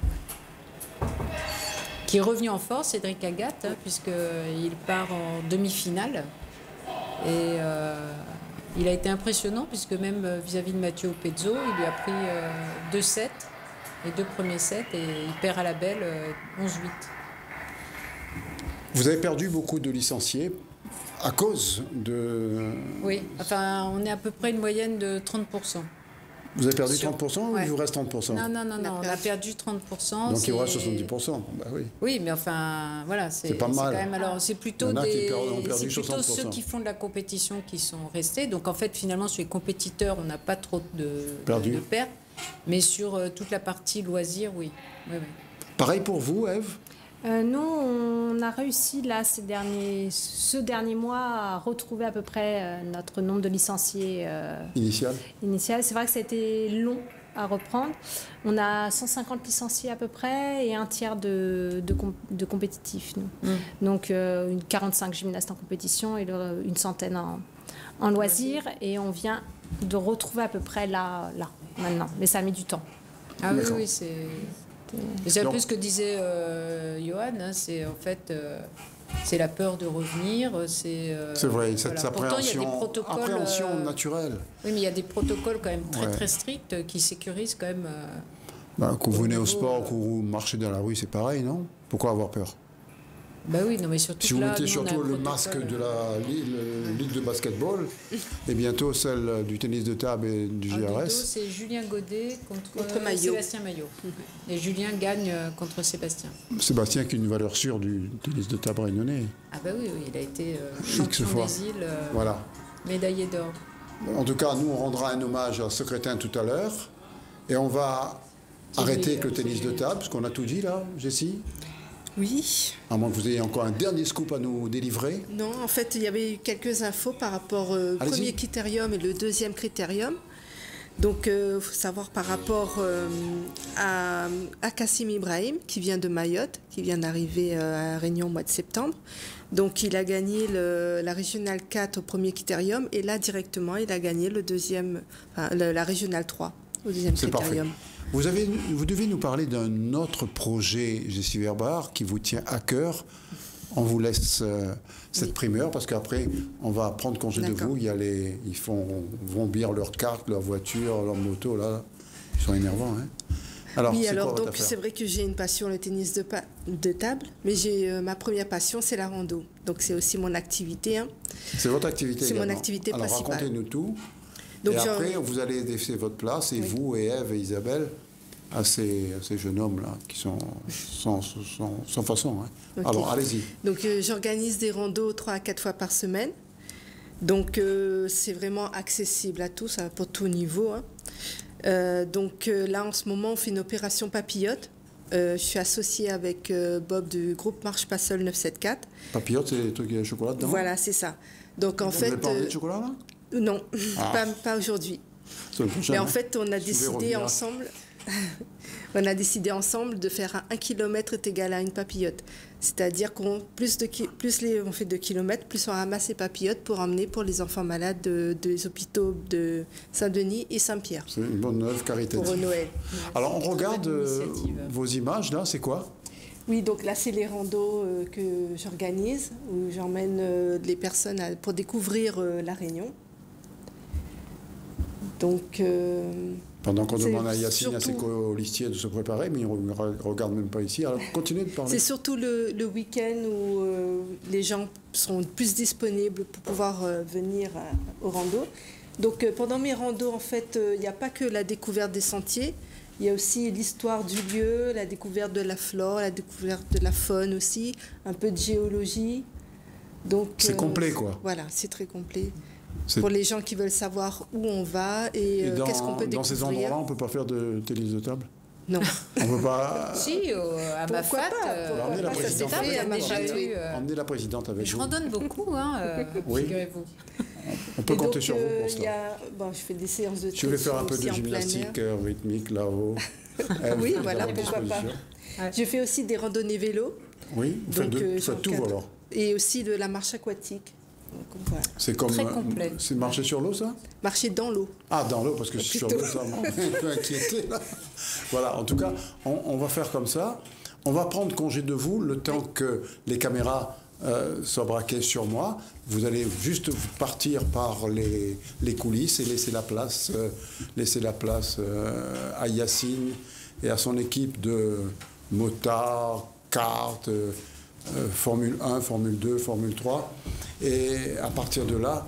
Qui est revenu en force, Cédric Agathe, puisqu'il part en demi-finale. Et il a été impressionnant, puisque même vis-à-vis de Mathieu Pezzo, il lui a pris 2 sets, les 2 premiers sets, et il perd à la belle 11-8. Vous avez perdu beaucoup de licenciés à cause de... Oui, on est à peu près une moyenne de 30%. Vous avez perdu Sur- 30% ou Ouais. il vous reste 30%? Non, on a perdu 30%. Donc il vous reste c'est- 70%. Bah oui. Oui, mais voilà, c'est pas mal. quand même. Alors, c'est plutôt Il y en a qui des, ont perdu c'est plutôt 60%. ceux qui font de la compétition qui sont restés. Donc, en fait, finalement, sur les compétiteurs, on n'a pas trop Perdu. de pertes. Mais sur toute la partie loisirs, oui. Oui, oui. Pareil pour vous, Eve? Nous, on a réussi là ce dernier mois à retrouver à peu près notre nombre de licenciés Initial. C'est vrai que ça a été long à reprendre. On a 150 licenciés à peu près et un tiers de compétitifs. Nous. Donc 45 gymnastes en compétition et une centaine en loisirs. Et on vient de retrouver à peu près là maintenant. Mais ça a mis du temps. Ah oui, c'est un peu ce que disait Johan, hein, c'est en fait c'est la peur de revenir, c'est vrai, cette appréhension naturelle. Oui, mais il y a des protocoles quand même très stricts qui sécurisent quand même. Quand vous venez au sport, quand vous marchez dans la rue, c'est pareil, non? Pourquoi avoir peur? Ben oui, non, mais surtout si vous mettez surtout le masque de la ligue de basketball et bientôt celle du tennis de table et du GRS. C'est Julien Godet contre Sébastien Maillot. Et Julien gagne contre Sébastien. Sébastien qui est une valeur sûre du tennis de table réunionnais. Ah ben oui, il a été champion des îles, voilà. Médaillé d'or. En tout cas, nous on rendra un hommage à Secrétin tout à l'heure et on va arrêter avec le tennis de table, parce qu'on a tout dit là, Jessie. Oui. À moins que vous ayez encore un dernier scoop à nous délivrer. Non, en fait, il y avait eu quelques infos par rapport au premier critérium et le deuxième critérium. Donc, il faut savoir par rapport à Kassim Ibrahim, qui vient de Mayotte, qui vient d'arriver à Réunion au mois de septembre. Donc, il a gagné la régionale 4 au premier critérium, et là, directement, il a gagné la régionale 3 au deuxième critérium. Parfait. Vous devez nous parler d'un autre projet, Jessie Verbar, qui vous tient à cœur. On vous laisse cette primeur, parce qu'après, on va prendre congé de vous. Ils vont bire leurs cartes, leur voiture, leur moto, là. Ils sont énervants, hein. Alors, donc c'est vrai que j'ai une passion, le tennis de table, mais ma première passion, c'est la rando. Donc c'est aussi mon activité. Hein. C'est votre activité? C'est mon activité principale. Alors racontez-nous tout. Donc, et après, vous allez laisser votre place, et vous, et Ève et Isabelle, à ces jeunes hommes-là, qui sont sans façon. Hein. Okay. Alors, allez-y. Donc, j'organise des randos 3 à 4 fois par semaine. Donc, c'est vraiment accessible à tous, pour tout niveau. Hein. Donc, là, en ce moment, on fait une opération papillote. Je suis associée avec Bob du groupe Marche pas seul 974. Papillote, c'est les trucs de chocolat dedans? Voilà, c'est ça. Donc, en fait... Vous n'avez pas envie de chocolat, là? Non, pas aujourd'hui. Mais en fait, on a décidé ensemble... on a décidé ensemble de faire 1 kilomètre est égal à une papillote. C'est-à-dire qu'on on fait 2 kilomètres, plus on ramasse les papillotes pour emmener pour les enfants malades des hôpitaux de Saint-Denis et Saint-Pierre. C'est une bonne œuvre caritative. Pour Noël. Alors, on regarde vos images, là, c'est quoi? Oui, donc là, c'est les randos que j'organise, où j'emmène les personnes pour découvrir la Réunion. Donc... Pendant qu'on demande à Yacine, à ses colistiers de se préparer, mais ils ne regardent même pas ici. Alors, continuez de parler. C'est surtout le week-end où les gens sont plus disponibles pour pouvoir venir au rando. Donc, pendant mes randos, en fait, il n'y a pas que la découverte des sentiers. Il y a aussi l'histoire du lieu, la découverte de la flore, la découverte de la faune aussi, un peu de géologie. Donc, c'est complet, quoi. Voilà, c'est très complet. Pour les gens qui veulent savoir où on va et qu'est-ce qu'on peut découvrir. Dans ces endroits-là, on ne peut pas faire de tennis de table? Non. On ne peut pas... Si, à Mafat, emmenez la présidente avec vous. Je randonne beaucoup, hein, figurez-vous. On peut compter sur vous pour ça. Je fais des séances de tennis. Je voulais faire un peu de gymnastique rythmique là-haut. Oui, voilà, pourquoi pas. Je fais aussi des randonnées vélo. Oui, vous faites tout alors. Et aussi de la marche aquatique. Voilà. C'est comme très complet. C'est marcher sur l'eau, ça? Marcher dans l'eau. Ah, dans l'eau, parce que sur l'eau, ça m'a un peu inquiété. Là. Voilà, en tout cas, on va faire comme ça. On va prendre congé de vous le temps que les caméras soient braquées sur moi. Vous allez juste partir par les coulisses et laisser la place à Yacine et à son équipe de motards, karts, Formule 1, Formule 2, Formule 3. Et à partir de là,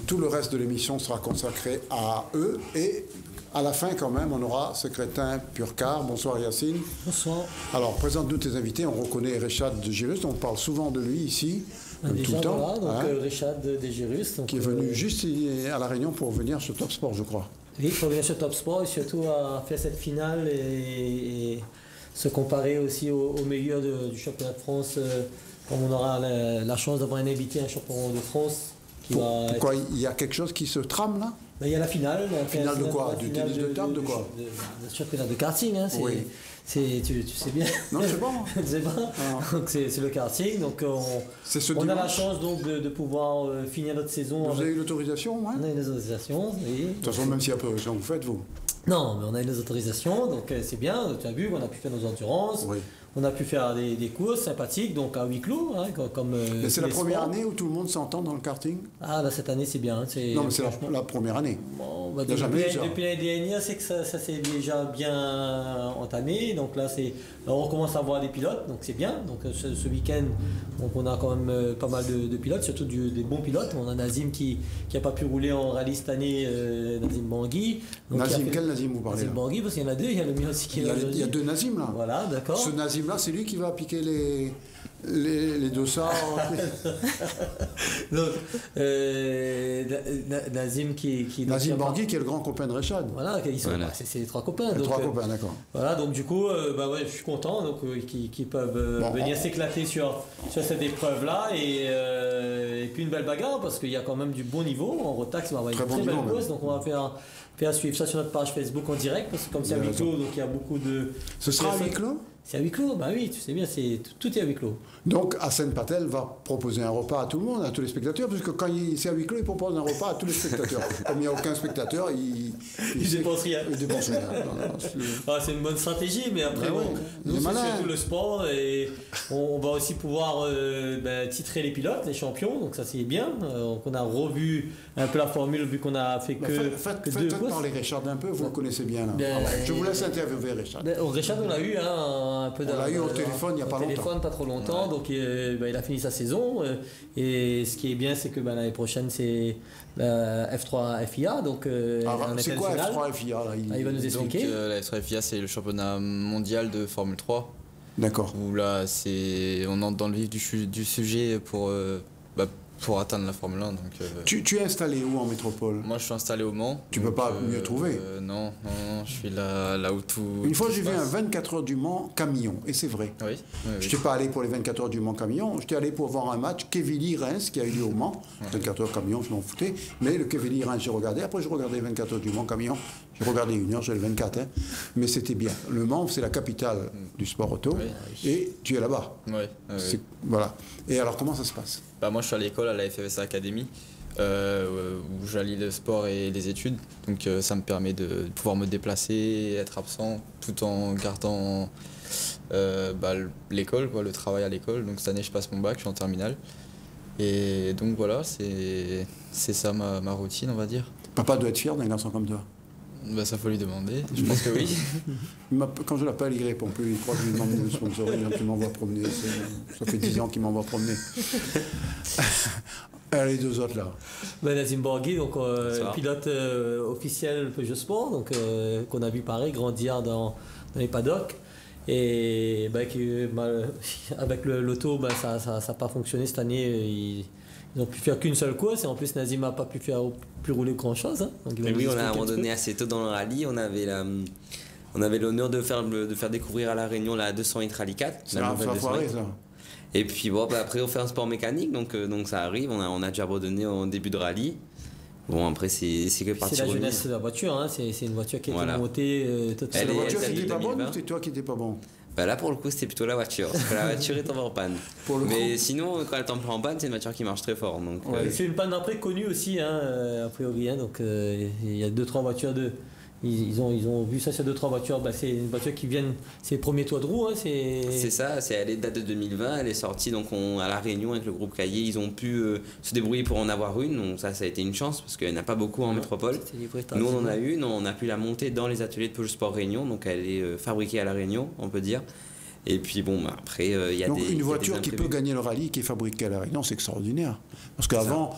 tout le reste de l'émission sera consacré à eux. Et à la fin, quand même, on aura Secrétin Purcar. Bonsoir Yacine. Bonsoir. Alors, présente-nous tes invités. On reconnaît Richard de Girus. On parle souvent de lui ici, tout le temps. Voilà, donc Richard de Girus. Qui est venu juste à La Réunion pour venir sur Top Sport, je crois. Oui, pour venir sur Top Sport et surtout à faire cette finale et se comparer aussi aux meilleurs du championnat de France, comme on aura la chance d'avoir un invité, un champion de France. Pourquoi il y a quelque chose qui se trame là? Il y a la finale. Finale de quoi? Du tennis de table, de quoi? De championnat de karting. Hein, oui. Tu sais bien. Non, c'est bon. C'est bon. Donc c'est le karting. Donc on a la chance donc de pouvoir finir notre saison. Vous avez eu l'autorisation? On a eu les autorisations. De toute façon, même s'il y a peu de vous faites, vous? Non, mais on a eu les autorisations, donc c'est bien. Tu as vu qu'on a pu faire nos endurances. Oui. On a pu faire des courses sympathiques, donc à huis clos. Hein, mais c'est la première année où tout le monde s'entend dans le karting? Ah, là, cette année, c'est bien. Non, mais c'est la première année. Bon, depuis l'année dernière, c'est que ça s'est déjà bien entamé. Donc là, on recommence à voir des pilotes, donc c'est bien. Donc ce week-end, on a quand même pas mal de pilotes, surtout des bons pilotes. On a Nazim qui n'a pas pu rouler en rallye cette année, Nazim Bangui. Nazim, quel Nazim vous parlez? Nazim Bangui, parce qu'il y en a deux. Il y a le mien aussi qui est là. Il y a deux Nazim là. Voilà, d'accord. Ce Nazim là, c'est lui qui va piquer les dossards. Donc, Nazim Nazim Bangui qui est le grand copain de Rechad. Voilà, c'est les trois copains. Les trois copains, d'accord. Voilà, donc du coup, je suis content qu'ils peuvent venir s'éclater sur cette épreuve-là et puis une belle bagarre parce qu'il y a quand même du bon niveau. En Rotax, on va avoir une très belle course, donc on va faire suivre ça sur notre page Facebook en direct parce que comme c'est à huis clos, donc il y a beaucoup de... Ce sera à huis clos? C'est à huis clos, bah oui, tu sais bien, tout est à huis clos. Donc Hassan Patel va proposer un repas à tout le monde, à tous les spectateurs, parce que quand c'est à huis clos, il propose un repas à tous les spectateurs. Comme il n'y a aucun spectateur, il dépense rien. Il dépense rien. C'est une bonne stratégie, mais après, nous, c'est surtout le sport, et on va aussi pouvoir titrer les pilotes, les champions, donc ça c'est bien. On a revu un peu la formule, vu qu'on a fait que deux courses. Parler Richard un peu, vous le connaissez bien. Là. Je vous laisse interviewer Richard. Richard, on l'a eu, un peu on l'a eu au téléphone il n'y a pas longtemps. Pas trop longtemps, donc il a fini sa saison. Et ce qui est bien, c'est que l'année prochaine, c'est F3 FIA. Donc, c'est quoi F3 FIA là, il va nous expliquer. Donc, la F3 FIA, c'est le championnat mondial de Formule 3. D'accord. Où là, on entre dans le vif du sujet pour atteindre la Formule 1. Donc, tu es installé où en métropole? Moi, je suis installé au Mans. Tu ne peux pas mieux trouver? Non, je suis là où tout. Une fois, j'ai vu un 24 heures du Mans camion, et c'est vrai. Oui. Je n'étais pas allé pour les 24 heures du Mans camion, j'étais allé pour voir un match Quevilly-Reims qui a eu lieu au Mans. 24 heures camion, je m'en foutais. Mais le Quevilly-Reims, j'ai regardé. Après, je regardais les 24 heures du Mans camion. J'ai regardé une heure, j'ai le 24. Hein. Mais c'était bien. Le Mans, c'est la capitale du sport auto. Oui. Et tu es là-bas. Oui. Voilà. Et alors, comment ça se passe? Moi, je suis à l'école, à la FFSA Academy, où j'allie le sport et les études. Donc, ça me permet de pouvoir me déplacer et être absent tout en gardant l'école, le travail à l'école. Donc, cette année, je passe mon bac, je suis en terminale. Et donc, voilà, c'est ça ma routine, on va dire. Papa doit être fier d'un garçon comme toi. Ça faut lui demander, je pense que oui. Quand je l'appelle, il répond plus. Il croit que je lui demande de sponsoring, il m'envoie promener. Ça fait 10 ans qu'il m'envoie promener. Les deux autres là. Nazim Bangui, donc pilote officiel Peugeot Sport, donc qu'on a vu pareil grandir dans les paddocks. Et avec l'auto, ça n'a pas fonctionné cette année. Ils n'ont pu faire qu'une seule course et en plus Nazim n'a pas pu rouler grand chose. Hein. Oui, on a abandonné assez tôt dans le rallye. On avait l'honneur de faire découvrir à La Réunion la 200 Hit Rally 4. C'est un foiré ça. Et puis après on fait un sport mécanique, donc ça arrive. On a déjà abandonné en début de rallye. Bon, après c'est que partie remise. C'est la jeunesse de la voiture, hein. C'est une voiture qui a été montée. C'est la voiture qui n'était pas bonne ou c'est toi qui n'étais pas bon? Là pour le coup c'était plutôt la voiture, parce que la voiture est tombée en panne. Mais sinon quand elle tombe en panne, c'est une voiture qui marche très fort. Donc, c'est une panne d'après connue aussi, a priori. Donc il y a 2-3 voitures ils ont vu ça sur 2-3 voitures. C'est une voiture qui viennent, c'est le premier toit de roue. Hein, c'est ça, elle date de 2020, elle est sortie donc à La Réunion avec le groupe Caillé. Ils ont pu se débrouiller pour en avoir une, donc ça a été une chance parce qu'il n'y en a pas beaucoup en métropole. Nous on en a une, on a pu la monter dans les ateliers de Peugeot Sport Réunion, donc elle est fabriquée à La Réunion, on peut dire. Et puis après il y a une voiture qui peut gagner le rallye qui est fabriquée à La Réunion, c'est extraordinaire. Parce qu'avant,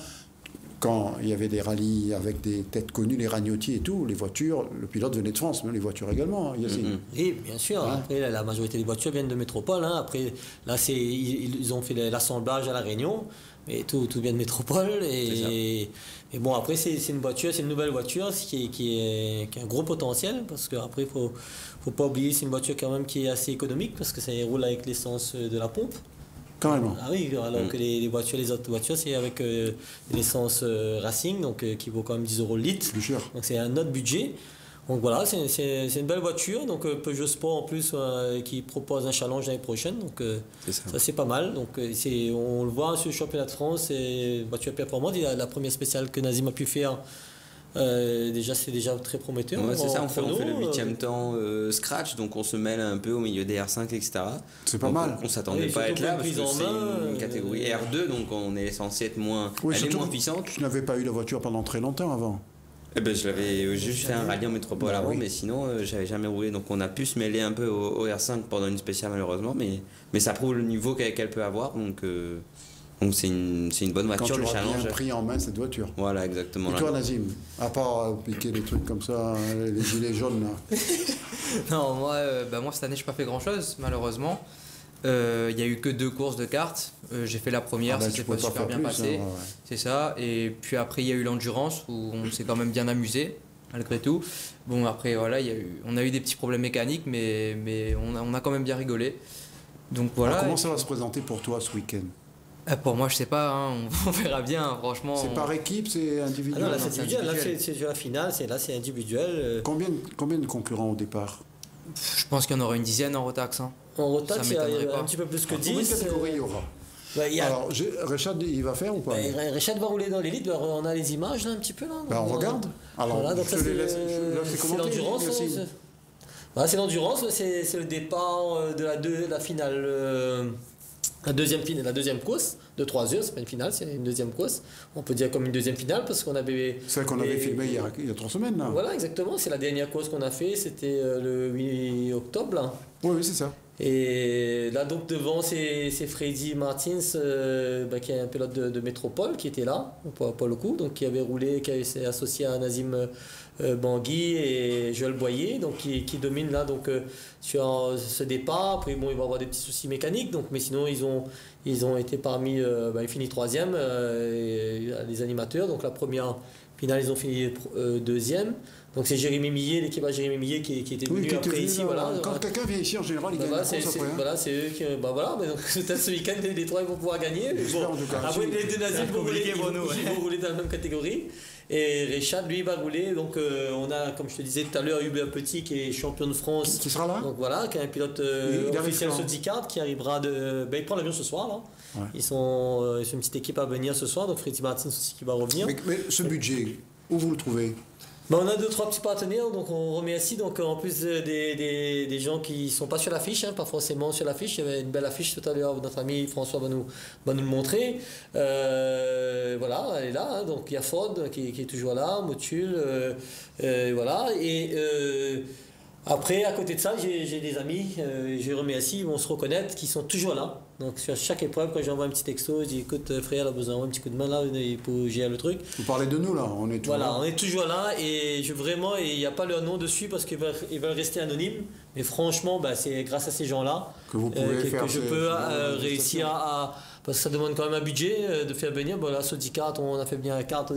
quand il y avait des rallyes avec des têtes connues, les Ragnotiers et tout, les voitures, le pilote venait de France, mais les voitures également, Yacine. Et bien sûr, après la majorité des voitures viennent de métropole. Après, là, ils ont fait l'assemblage à La Réunion. Mais tout vient de Métropole. Et bon, après, c'est une nouvelle voiture qui a un gros potentiel. Parce qu'après, il ne faut pas oublier, c'est une voiture quand même qui est assez économique parce que ça roule avec l'essence de la pompe. Carrément. Ah oui, alors que les autres voitures, c'est avec l'essence Racing, donc qui vaut quand même 10 € le litre. Plus cher. Donc c'est un autre budget. Donc voilà, c'est une belle voiture. Donc Peugeot Sport en plus qui propose un challenge l'année prochaine. Donc ça c'est pas mal. Donc on le voit sur le championnat de France, c'est voiture performante. La première spéciale que Nazim a pu faire. C'est déjà très prometteur. Ouais, c'est ça, on fait le 8e temps scratch, donc on se mêle un peu au milieu des R5, etc. C'est pas mal. On s'attendait pas à être là parce que c'est une catégorie R2, donc on est censé être moins, moins puissante. Tu n'avais pas eu la voiture pendant très longtemps avant. Eh ben, je l'avais juste fait un rallye en métropole avant, mais sinon j'avais jamais roulé. Donc on a pu se mêler un peu au R5 pendant une spéciale malheureusement, mais ça prouve le niveau qu'elle peut avoir. Donc c'est une bonne voiture. Quand tu le challenge. Bien pris en main cette voiture. Voilà, exactement. Et toi, Nazim, à part piquer des trucs comme ça, les gilets jaunes là. Non, moi cette année, je n'ai pas fait grand-chose, malheureusement. Il n'y a eu que 2 courses de kart. J'ai fait la première, ça s'est pas super bien passé. Hein, c'est ça. Et puis après, il y a eu l'endurance où on s'est quand même bien amusé, malgré tout. Bon, après, voilà, on a eu des petits problèmes mécaniques, mais on a quand même bien rigolé. Donc voilà. Alors, comment ça va se présenter pour toi ce week-end ? Pour moi, je sais pas, hein, on verra bien, franchement. C'est par équipe, c'est individuel? Ah non, là c'est individuel, là c'est la finale, là c'est individuel. Combien de concurrents au départ? Je pense qu'il y en aura une dizaine en rotax. Hein. En rotax, il y a un petit peu plus que 10. Combien de catégories il y aura? Alors, Richard, il va faire ou pas? Richard va rouler dans l'élite, on a les images là un petit peu là. On regarde. Alors, voilà, donc je les laisse l'endurance. C'est l'endurance, c'est le départ de la finale. La deuxième course de 3 heures, c'est pas une finale, c'est une deuxième course. On peut dire comme une deuxième finale parce qu'on avait. Celle qu'on avait filmée il y a 3 semaines là. Voilà, exactement. C'est la dernière course qu'on a fait, c'était le 8 octobre là. Oui, c'est ça. Et là donc devant c'est Freddy Martins qui est un pilote de Métropole qui était là pour le coup, donc qui avait roulé, qui s'est associé à Nazim Bangui et Joël Boyer, donc qui domine là donc sur ce départ. Après bon, il va y avoir des petits soucis mécaniques, donc mais sinon ils ont été parmi ils finissent 3e les animateurs, donc la première finale ils ont fini 2e. Donc c'est Jérémy Millet, l'équipage Jérémy Millet qui était venu après ici. Voilà. Quand quelqu'un vient ici en général, il gagne la course après. Voilà, c'est eux qui. Voilà, mais donc peut-être ce week-end les 3 vont pouvoir gagner. Bon, après les 2 Nazim vont rouler dans la même catégorie. Et Richard, lui, va rouler. Donc on a, comme je te disais tout à l'heure, Hubert Petit qui est champion de France. Qui sera là. Donc voilà, qui est un pilote officiel sur 10 cartes qui arrivera de. Il prend l'avion ce soir là. Ouais. Ils sont une petite équipe à venir ce soir. Donc Freddy Martins aussi qui va revenir. Mais ce budget, où vous le trouvez? On a 2-3 petits partenaires, donc on remercie. Donc en plus des gens qui sont pas sur l'affiche, pas forcément sur l'affiche. Il y avait une belle affiche tout à l'heure, notre ami François va nous le montrer. Voilà, elle est là. Donc il y a Ford qui est toujours là, Motul, voilà. Et après, à côté de ça, j'ai des amis, je les remercie, ils vont se reconnaître, qui sont toujours là. Donc sur chaque épreuve, quand j'envoie un petit texto, je dis écoute frère, il a besoin d'un petit coup de main là pour gérer le truc. Vous parlez de nous là, on est toujours là. Voilà, on est toujours là et vraiment, il n'y a pas leur nom dessus parce qu'ils veulent rester anonymes. Mais franchement, c'est grâce à ces gens-là que vous pouvez que je peux réussir à... Parce que ça demande quand même un budget de faire venir. Bon là, sur 10 cartes, on a fait venir la carte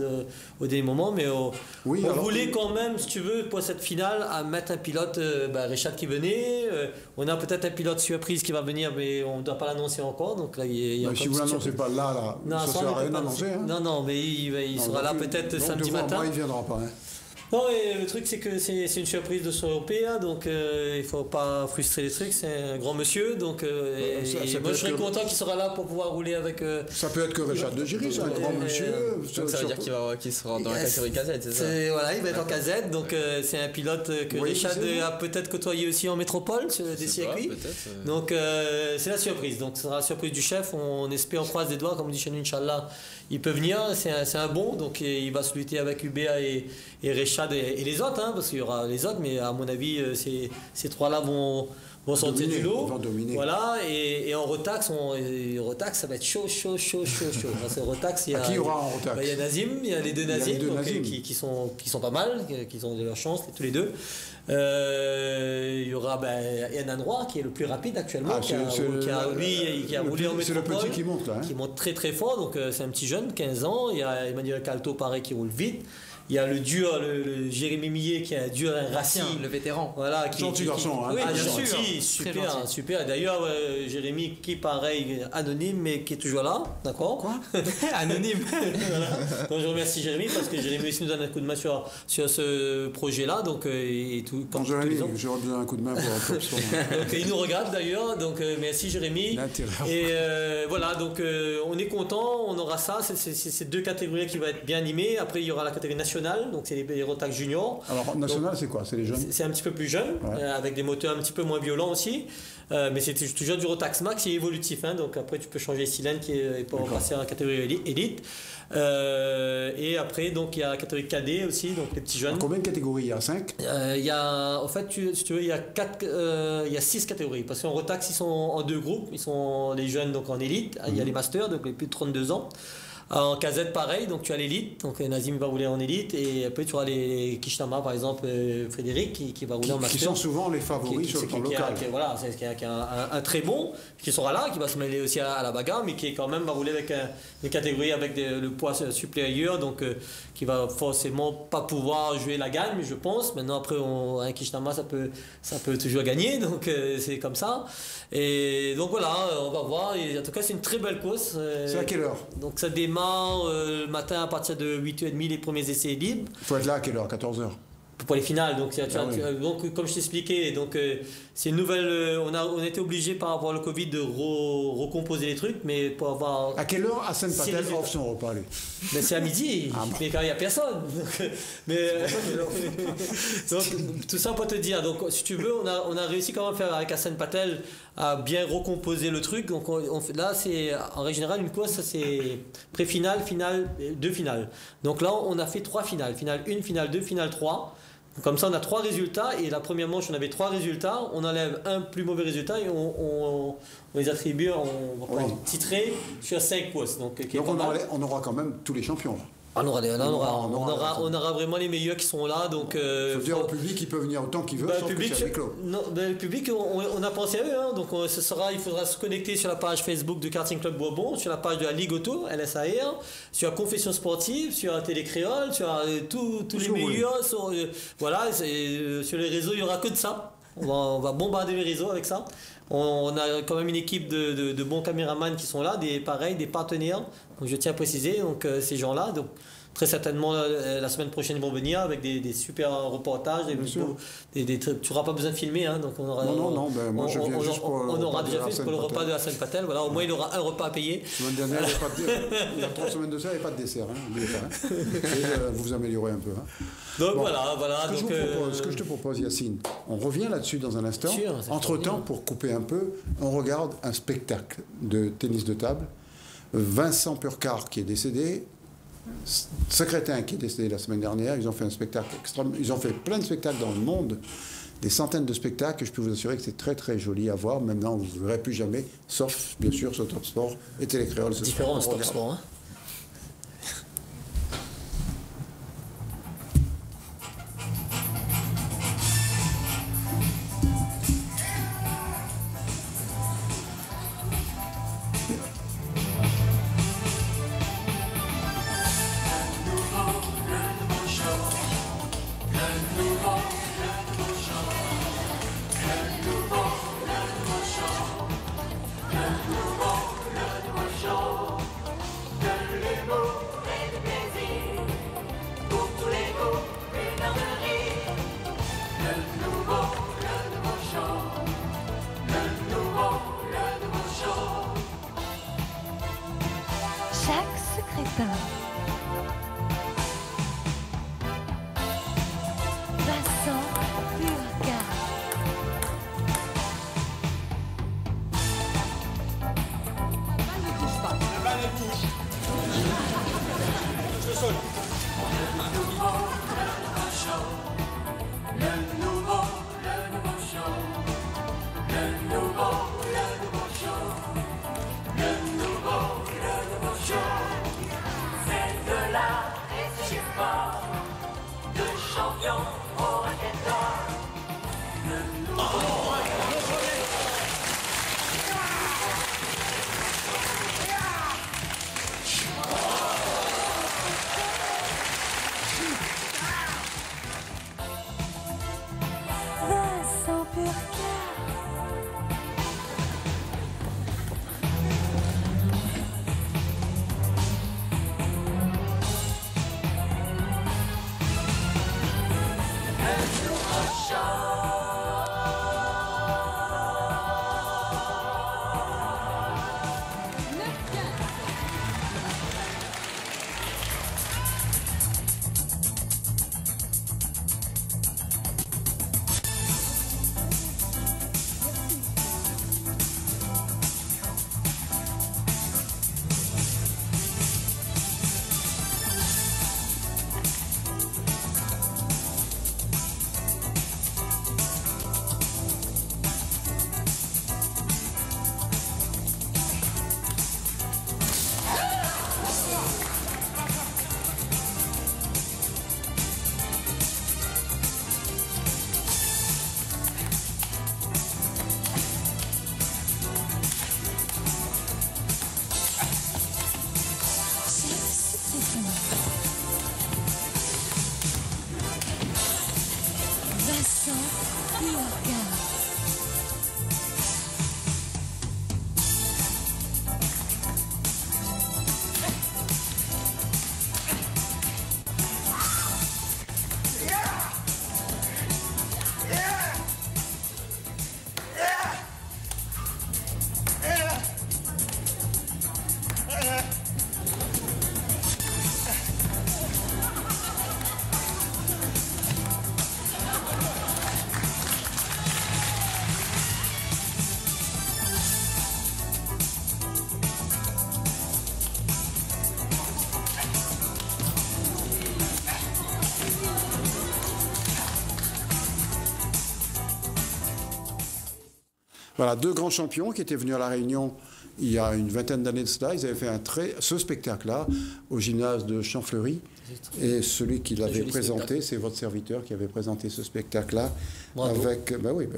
au dernier moment, mais on voulait quand même, si tu veux, pour cette finale, à mettre un pilote, Richard qui venait. On a peut-être un pilote surprise qui va venir, mais on ne doit pas l'annoncer encore. Donc là, il y a si vous l'annoncez pas là, non, ça sert à rien d'annoncer. Non, mais il sera là peut-être samedi matin. Moi, il ne viendra pas. Non, et le truc c'est que c'est une surprise de son européen, donc il faut pas frustrer les trucs, c'est un grand monsieur, donc moi je serais content qu'il sera là pour pouvoir rouler avec... Ça peut être que Richard de Giry, c'est un grand monsieur. Donc ça veut dire qu'il sera dans la catégorie KZ, c'est ça? Voilà, il va être en KZ, donc c'est un pilote que Richard a peut-être côtoyé aussi en métropole, sur des circuits. Donc c'est la surprise, donc ce sera la surprise du chef, on espère, on croise des doigts, comme dit chez nous, Inch'Allah, il peut venir, c'est un bon, donc il va se lutter avec UBA et Richard Chad et les autres, hein, parce qu'il y aura les autres, mais à mon avis, ces trois-là vont sortir du lot. Voilà, et en Rotax, ça va être chaud. En Rotax, il y a, qui y aura en Rotax? Il y a Nazim, il y a les deux Nazim, qui sont pas mal, qui ont de leur chance, tous les deux. Il y aura Yann Roy qui est le plus rapide actuellement, qui a roulé en métropole. C'est le petit qui monte là. Qui monte très fort, donc c'est un petit jeune, 15 ans. Il y a Emmanuel Calto, pareil, qui roule vite. Il y a le dur, le Jérémy Millet qui est un dur racine. Le vétéran. Voilà, gentil garçon. Oui, bien sûr. Super. D'ailleurs, Jérémy qui pareil, anonyme, mais qui est toujours là. D'accord. Quoi? Anonyme. Voilà. Donc je remercie Jérémy parce que Jérémy aussi nous donne un coup de main sur ce projet-là. Donc, et tout, quand Jérémy, j'aurais besoin d'un coup de main pour un donc il nous regarde d'ailleurs. Donc merci Jérémy. Et voilà, donc on est content. On aura ça. C'est deux catégories qui vont être bien animées. Après, il y aura la catégorie nationale. Donc c'est les Rotax juniors. Alors national, c'est quoi? C'est les jeunes? C'est un petit peu plus jeune, avec des moteurs un petit peu moins violents aussi. Mais c'est toujours du Rotax Max et évolutif. Hein, donc après, tu peux changer les cylindres pour passer à la catégorie élite. Et après, donc il y a la catégorie cadet aussi, donc les petits jeunes. Combien de catégories? Il y a 5? Il y a, en fait, si tu veux, il y a 6 catégories. Parce qu'en Rotax, ils sont en 2 groupes. Ils sont les jeunes donc en élite. Il y a les masters, donc les plus de 32 ans. En KZ, pareil, donc tu as l'élite, donc Nazim va rouler en élite, et après tu auras les Kishtama, par exemple, Frédéric, qui va rouler en master. Qui sont souvent les favoris sur le plan local. Voilà, qui a un très bon, qui sera là, qui va se mêler aussi à la bagarre, mais qui quand même va rouler avec une catégorie avec le poids supérieur, donc qui va forcément pas pouvoir jouer la gagne, je pense. Maintenant, après, un Kishtama, ça peut toujours gagner, donc c'est comme ça. Et donc voilà, on va voir. Et en tout cas, c'est une très belle course. C'est à quelle heure? Donc ça démarre le matin à partir de 8h30, les premiers essais libres. Il faut être là à quelle heure? 14h? Pour les finales. Donc, donc comme je t'expliquais, c'est une nouvelle. On a été obligé par rapport au Covid de recomposer les trucs, mais pour avoir. À quelle heure Hassan Patel offre son repas, lui? Mais c'est à midi, mais quand il n'y a personne. Donc, tout ça pour te dire. Donc, si tu veux, on a réussi quand même à faire avec Hassan Patel à bien recomposer le truc. Donc, là, c'est en règle générale une course, c'est pré-finale, finale, 2 finales. Donc là, on a fait 3 finales. Finale 1, finale 2, finale 3. Comme ça, on a 3 résultats, et la première manche, on avait 3 résultats. On enlève un plus mauvais résultat et on les attribue, on va titrer sur 5 courses. Donc on aura quand même tous les champions. Là. On aura vraiment les meilleurs qui sont là. Donc, faut dire au public qu'il peut venir autant qu'il veut, sauf que c'est clos. Non, le public, on a pensé à eux. Hein, donc il faudra se connecter sur la page Facebook du Karting Club Bourbon, sur la page de la Ligue Auto, LSAR, sur la Confession Sportive, sur la Télé Créole, sur tous les meilleurs. Sur les réseaux, il n'y aura que de ça. On va bombarder les réseaux avec ça. On a quand même une équipe de bons caméramans qui sont là, des partenaires. Donc je tiens à préciser ces gens-là. Donc très certainement la semaine prochaine ils vont venir avec des super reportages. Tu n'auras pas besoin de filmer, hein, donc on aura. Moi je viens juste pour. On aura déjà fait pour le repas de Hassan Patel. Voilà, au moins il aura un repas à payer. La semaine dernière, il y a 3 semaines de ça, il n'y avait pas de dessert. Hein, et vous améliorez un peu. Hein. Donc voilà. Ce que je te propose, Yacine, on revient là-dessus dans un instant. Entre-temps, pour couper un peu, on regarde un spectacle de tennis de table. Vincent Purcar qui est décédé, Secrétin qui est décédé la semaine dernière. Ils ont fait un spectacle ils ont fait plein de spectacles dans le monde, des centaines de spectacles. Je peux vous assurer que c'est très très joli à voir. Maintenant, vous ne verrez plus jamais, sauf bien sûr sur Top Sport et Télé Créole. C'est différent Top Sport. Hein. Voilà, 2 grands champions qui étaient venus à La Réunion il y a une vingtaine d'années de cela. Ils avaient fait ce spectacle-là au gymnase de Champfleury. Et celui qui l'avait présenté, c'est votre serviteur qui avait présenté ce spectacle-là. Avec,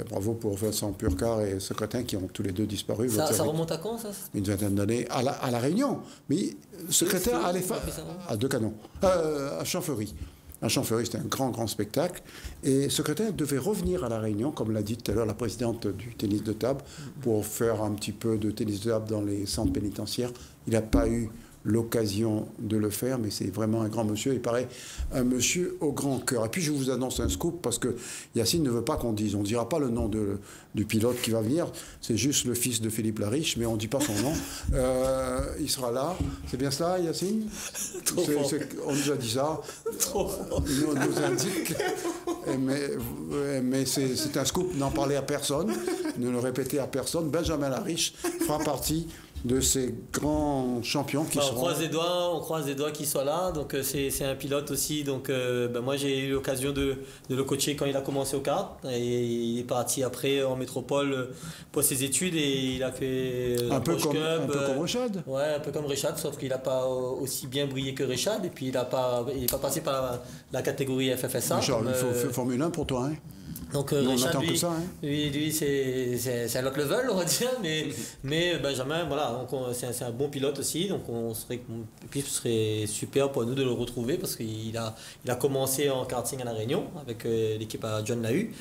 bravo pour Vincent Purcar et Secrétin qui ont tous les deux disparu. Ça remonte à quand, ça? Une vingtaine d'années à la Réunion. Mais Secrétaire à Deux-Canons, à Champfleury. À Champfleury, c'était un grand spectacle. Et Secrétaire devait revenir à La Réunion, comme l'a dit tout à l'heure la présidente du tennis de table, pour faire un petit peu de tennis de table dans les centres pénitentiaires. Il n'a pas eu l'occasion de le faire, mais c'est vraiment un grand monsieur. Il paraît un monsieur au grand cœur. Et puis je vous annonce un scoop, parce que Yacine ne veut pas qu'on dise. On ne dira pas le nom du pilote qui va venir. C'est juste le fils de Philippe Lariche, mais on ne dit pas son nom. Il sera là. C'est bien cela, Yacine? On nous a dit ça. On nous indique. Mais c'est un scoop. N'en parlez à personne. Ne le répétez à personne. Benjamin Lariche fera partie de ces grands champions qui seront... On croise les doigts qu'il soit là. Donc c'est un pilote aussi. Donc moi j'ai eu l'occasion de le coacher quand il a commencé au kart. Et il est parti après en métropole pour ses études et il a fait un peu comme Rechad. Ouais, un peu comme Rechad, sauf qu'il n'a pas aussi bien brillé que Rechad. Et puis il n'est pas passé par la catégorie FFSA. Richard, il faut Formule 1 pour toi, hein. Donc Richard, lui c'est un autre level, on va dire, mais Benjamin, voilà, c'est un bon pilote aussi, donc ce serait super pour nous de le retrouver parce qu'il a commencé en karting à La Réunion avec l'équipe à John Lahu.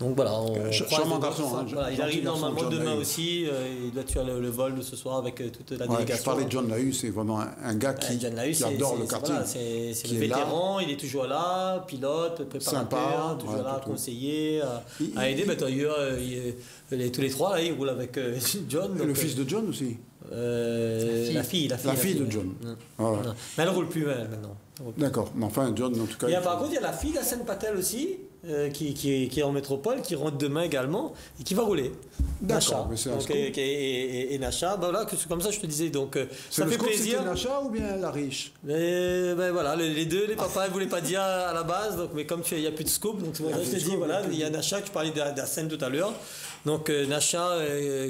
Donc voilà, charmant garçon. Il arrive normalement demain aussi, il doit tuer le vol de ce soir avec toute la délégation. Je parlais de John Lahu, c'est vraiment un gars qui adore le karting. Voilà, c'est le vétéran, il est toujours là, pilote, préparateur, toujours là, conseiller, à aider. D'ailleurs, tous les trois, là, ils roulent avec John. Et le fils de John aussi. La fille de John. Mais elle ne roule plus maintenant. D'accord, mais enfin John en tout cas. Par contre, il y a la fille d'Hassan Patel aussi, qui est en métropole, qui rentre demain également et qui va rouler. D'accord, et Nacha, voilà, comme ça je te disais. Donc ça fait plaisir. C'était Nacha ou bien Lariche? Voilà, les deux, les papas ne voulaient pas dire à la base, donc, mais comme il n'y a plus de scoop, donc je te dis, voilà, il y a Nacha, tu parlais d'Hassan tout à l'heure. Donc Nacha,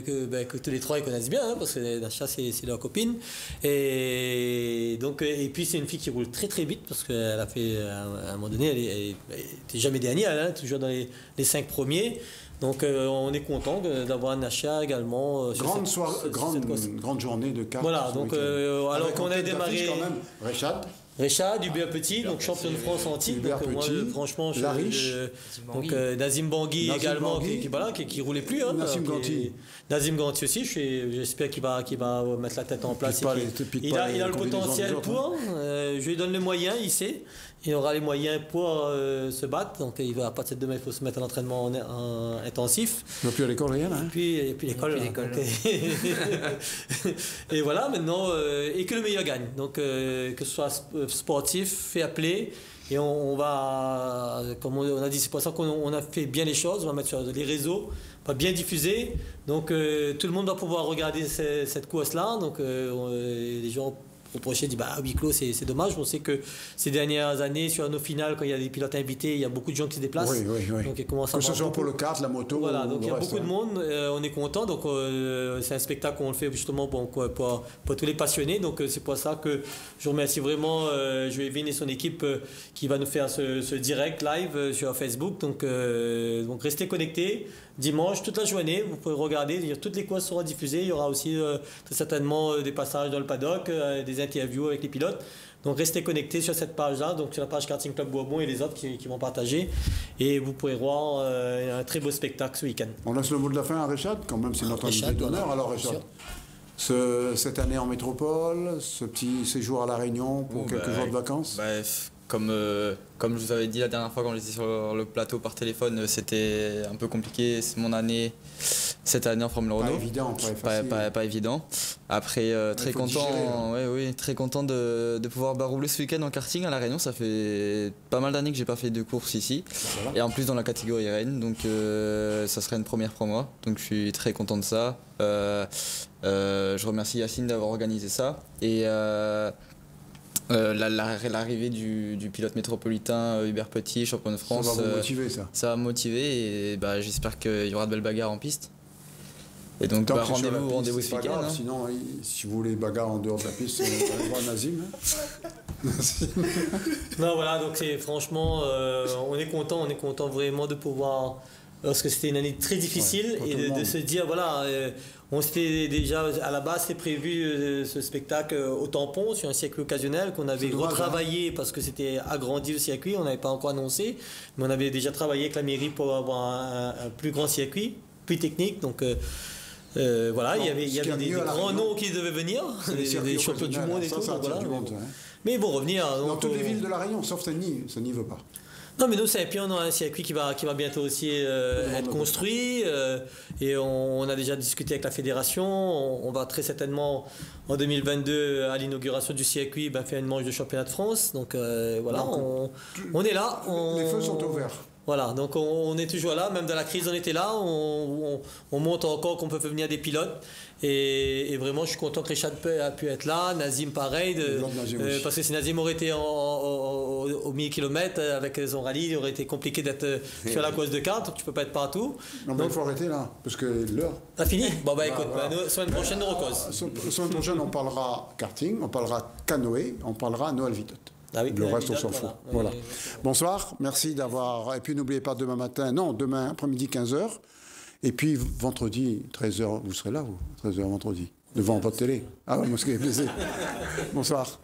que tous les trois ils connaissent bien, hein, parce que Nacha c'est leur copine. Et puis c'est une fille qui roule très vite, parce qu'elle a fait, à un moment donné, elle n'était jamais dernière, hein, toujours dans les 5 premiers. Donc on est content d'avoir Nacha également. Grande journée de cartes. Voilà, donc alors qu'on a démarré... quand même, Rechad, Hubert Petit, donc champion de France en titre. Donc moi, franchement, donc Nazim Bangui également, qui roulait plus. Hein, Nazim Ganti aussi, j'espère qu'il va mettre la tête en place. Il a le potentiel pour. Je lui donne les moyens, il sait. Il aura les moyens pour se battre. Donc il va à partir de demain, il faut se mettre à l'entraînement intensif. Il ne va plus à l'école, rien. Et puis l'école. Et voilà, maintenant, et que le meilleur gagne. Donc que ce soit sportif, fair play. Et on va, comme on a dit, c'est pour ça qu'on a fait bien les choses. On va mettre sur les réseaux, on va bien diffuser. Donc tout le monde va pouvoir regarder cette course-là. Donc les gens reprochaient, disent huis clos, c'est dommage. On sait que ces dernières années, sur nos finales, quand il y a des pilotes invités, il y a beaucoup de gens qui se déplacent. Oui. Donc, que ce soit pour le kart, la moto. Voilà, donc il y a beaucoup de monde. On est content. Donc c'est un spectacle qu'on le fait justement pour tous les passionnés. Donc c'est pour ça que je remercie vraiment Joëvin et son équipe qui va nous faire ce direct live sur Facebook. Donc restez connectés. Dimanche, toute la journée, vous pouvez regarder, toutes les courses seront diffusées. Il y aura aussi très certainement des passages dans le paddock, des interviews avec les pilotes. Donc restez connectés sur cette page-là, donc sur la page Karting Club Bourbon et les autres qui vont partager. Et vous pourrez voir un très beau spectacle ce week-end. On laisse le mot de la fin à Rechad, quand même, c'est notre invité d'honneur. Alors Rechad, cette année en métropole, ce petit séjour à La Réunion pour quelques jours de vacances. Comme je vous avais dit la dernière fois quand j'étais sur le plateau par téléphone, c'était un peu compliqué. C'est mon année, cette année en Formule Renault. Pas évident. Après, très content, très content de pouvoir rouler ce week-end en karting à La Réunion. Ça fait pas mal d'années que j'ai pas fait de course ici. Et en plus dans la catégorie Rennes, donc ça serait une première pour moi. Donc je suis très content de ça. Je remercie Yacine d'avoir organisé ça. Et l'arrivée du pilote métropolitain Hubert Petit, champion de France, ça va vous motiver, ça. Ça va me motiver et j'espère qu'il y aura de belles bagarres en piste. Et donc, rendez-vous ce week-end. Hein. Sinon, si vous voulez bagarre en dehors de la piste, allez voir Nazim. Non, voilà, donc franchement, on est content vraiment de pouvoir, parce que c'était une année très difficile, et de se dire, voilà, on s'était déjà, à la base, c'était prévu ce spectacle au tampon, sur un circuit occasionnel, qu'on avait retravaillé, parce que c'était agrandi le circuit, on n'avait pas encore annoncé, mais on avait déjà travaillé avec la mairie pour avoir un plus grand circuit, plus technique, donc... voilà, il y avait des grands noms qui devaient venir, des champions du monde et tout. Voilà. Mais ils vont revenir. Dans toutes les villes de la Réunion, sauf Sani, Sani ne veut pas. Non, mais nous, c'est puis on a un circuit qui va bientôt aussi être construit. Et on a déjà discuté avec la fédération. On va très certainement, en 2022, à l'inauguration du circuit, faire une manche de championnat de France. Donc voilà, on est là. Les feux sont ouverts. Voilà, donc on est toujours là, même dans la crise on était là, on montre encore qu'on peut faire venir des pilotes et vraiment je suis content que Richard a pu être là, Nazim pareil, parce que si Nazim aurait été au 1000 km avec son rallye, il aurait été compliqué d'être sur la course de kart, donc tu peux pas être partout. Non mais il faut arrêter là, parce que l'heure... T'as fini? Bon écoute, semaine prochaine on recose. Semaine prochaine on parlera karting, on parlera canoë, on parlera Noël Vitote. Ah oui, le reste, on s'en fout. Voilà. Bonsoir, merci d'avoir... Et puis, n'oubliez pas, demain après-midi, 15h. Et puis, vendredi, 13h, vous serez là, vous 13h vendredi, devant votre télé. Ah oui, moi, ce qui est plaisir. Bonsoir.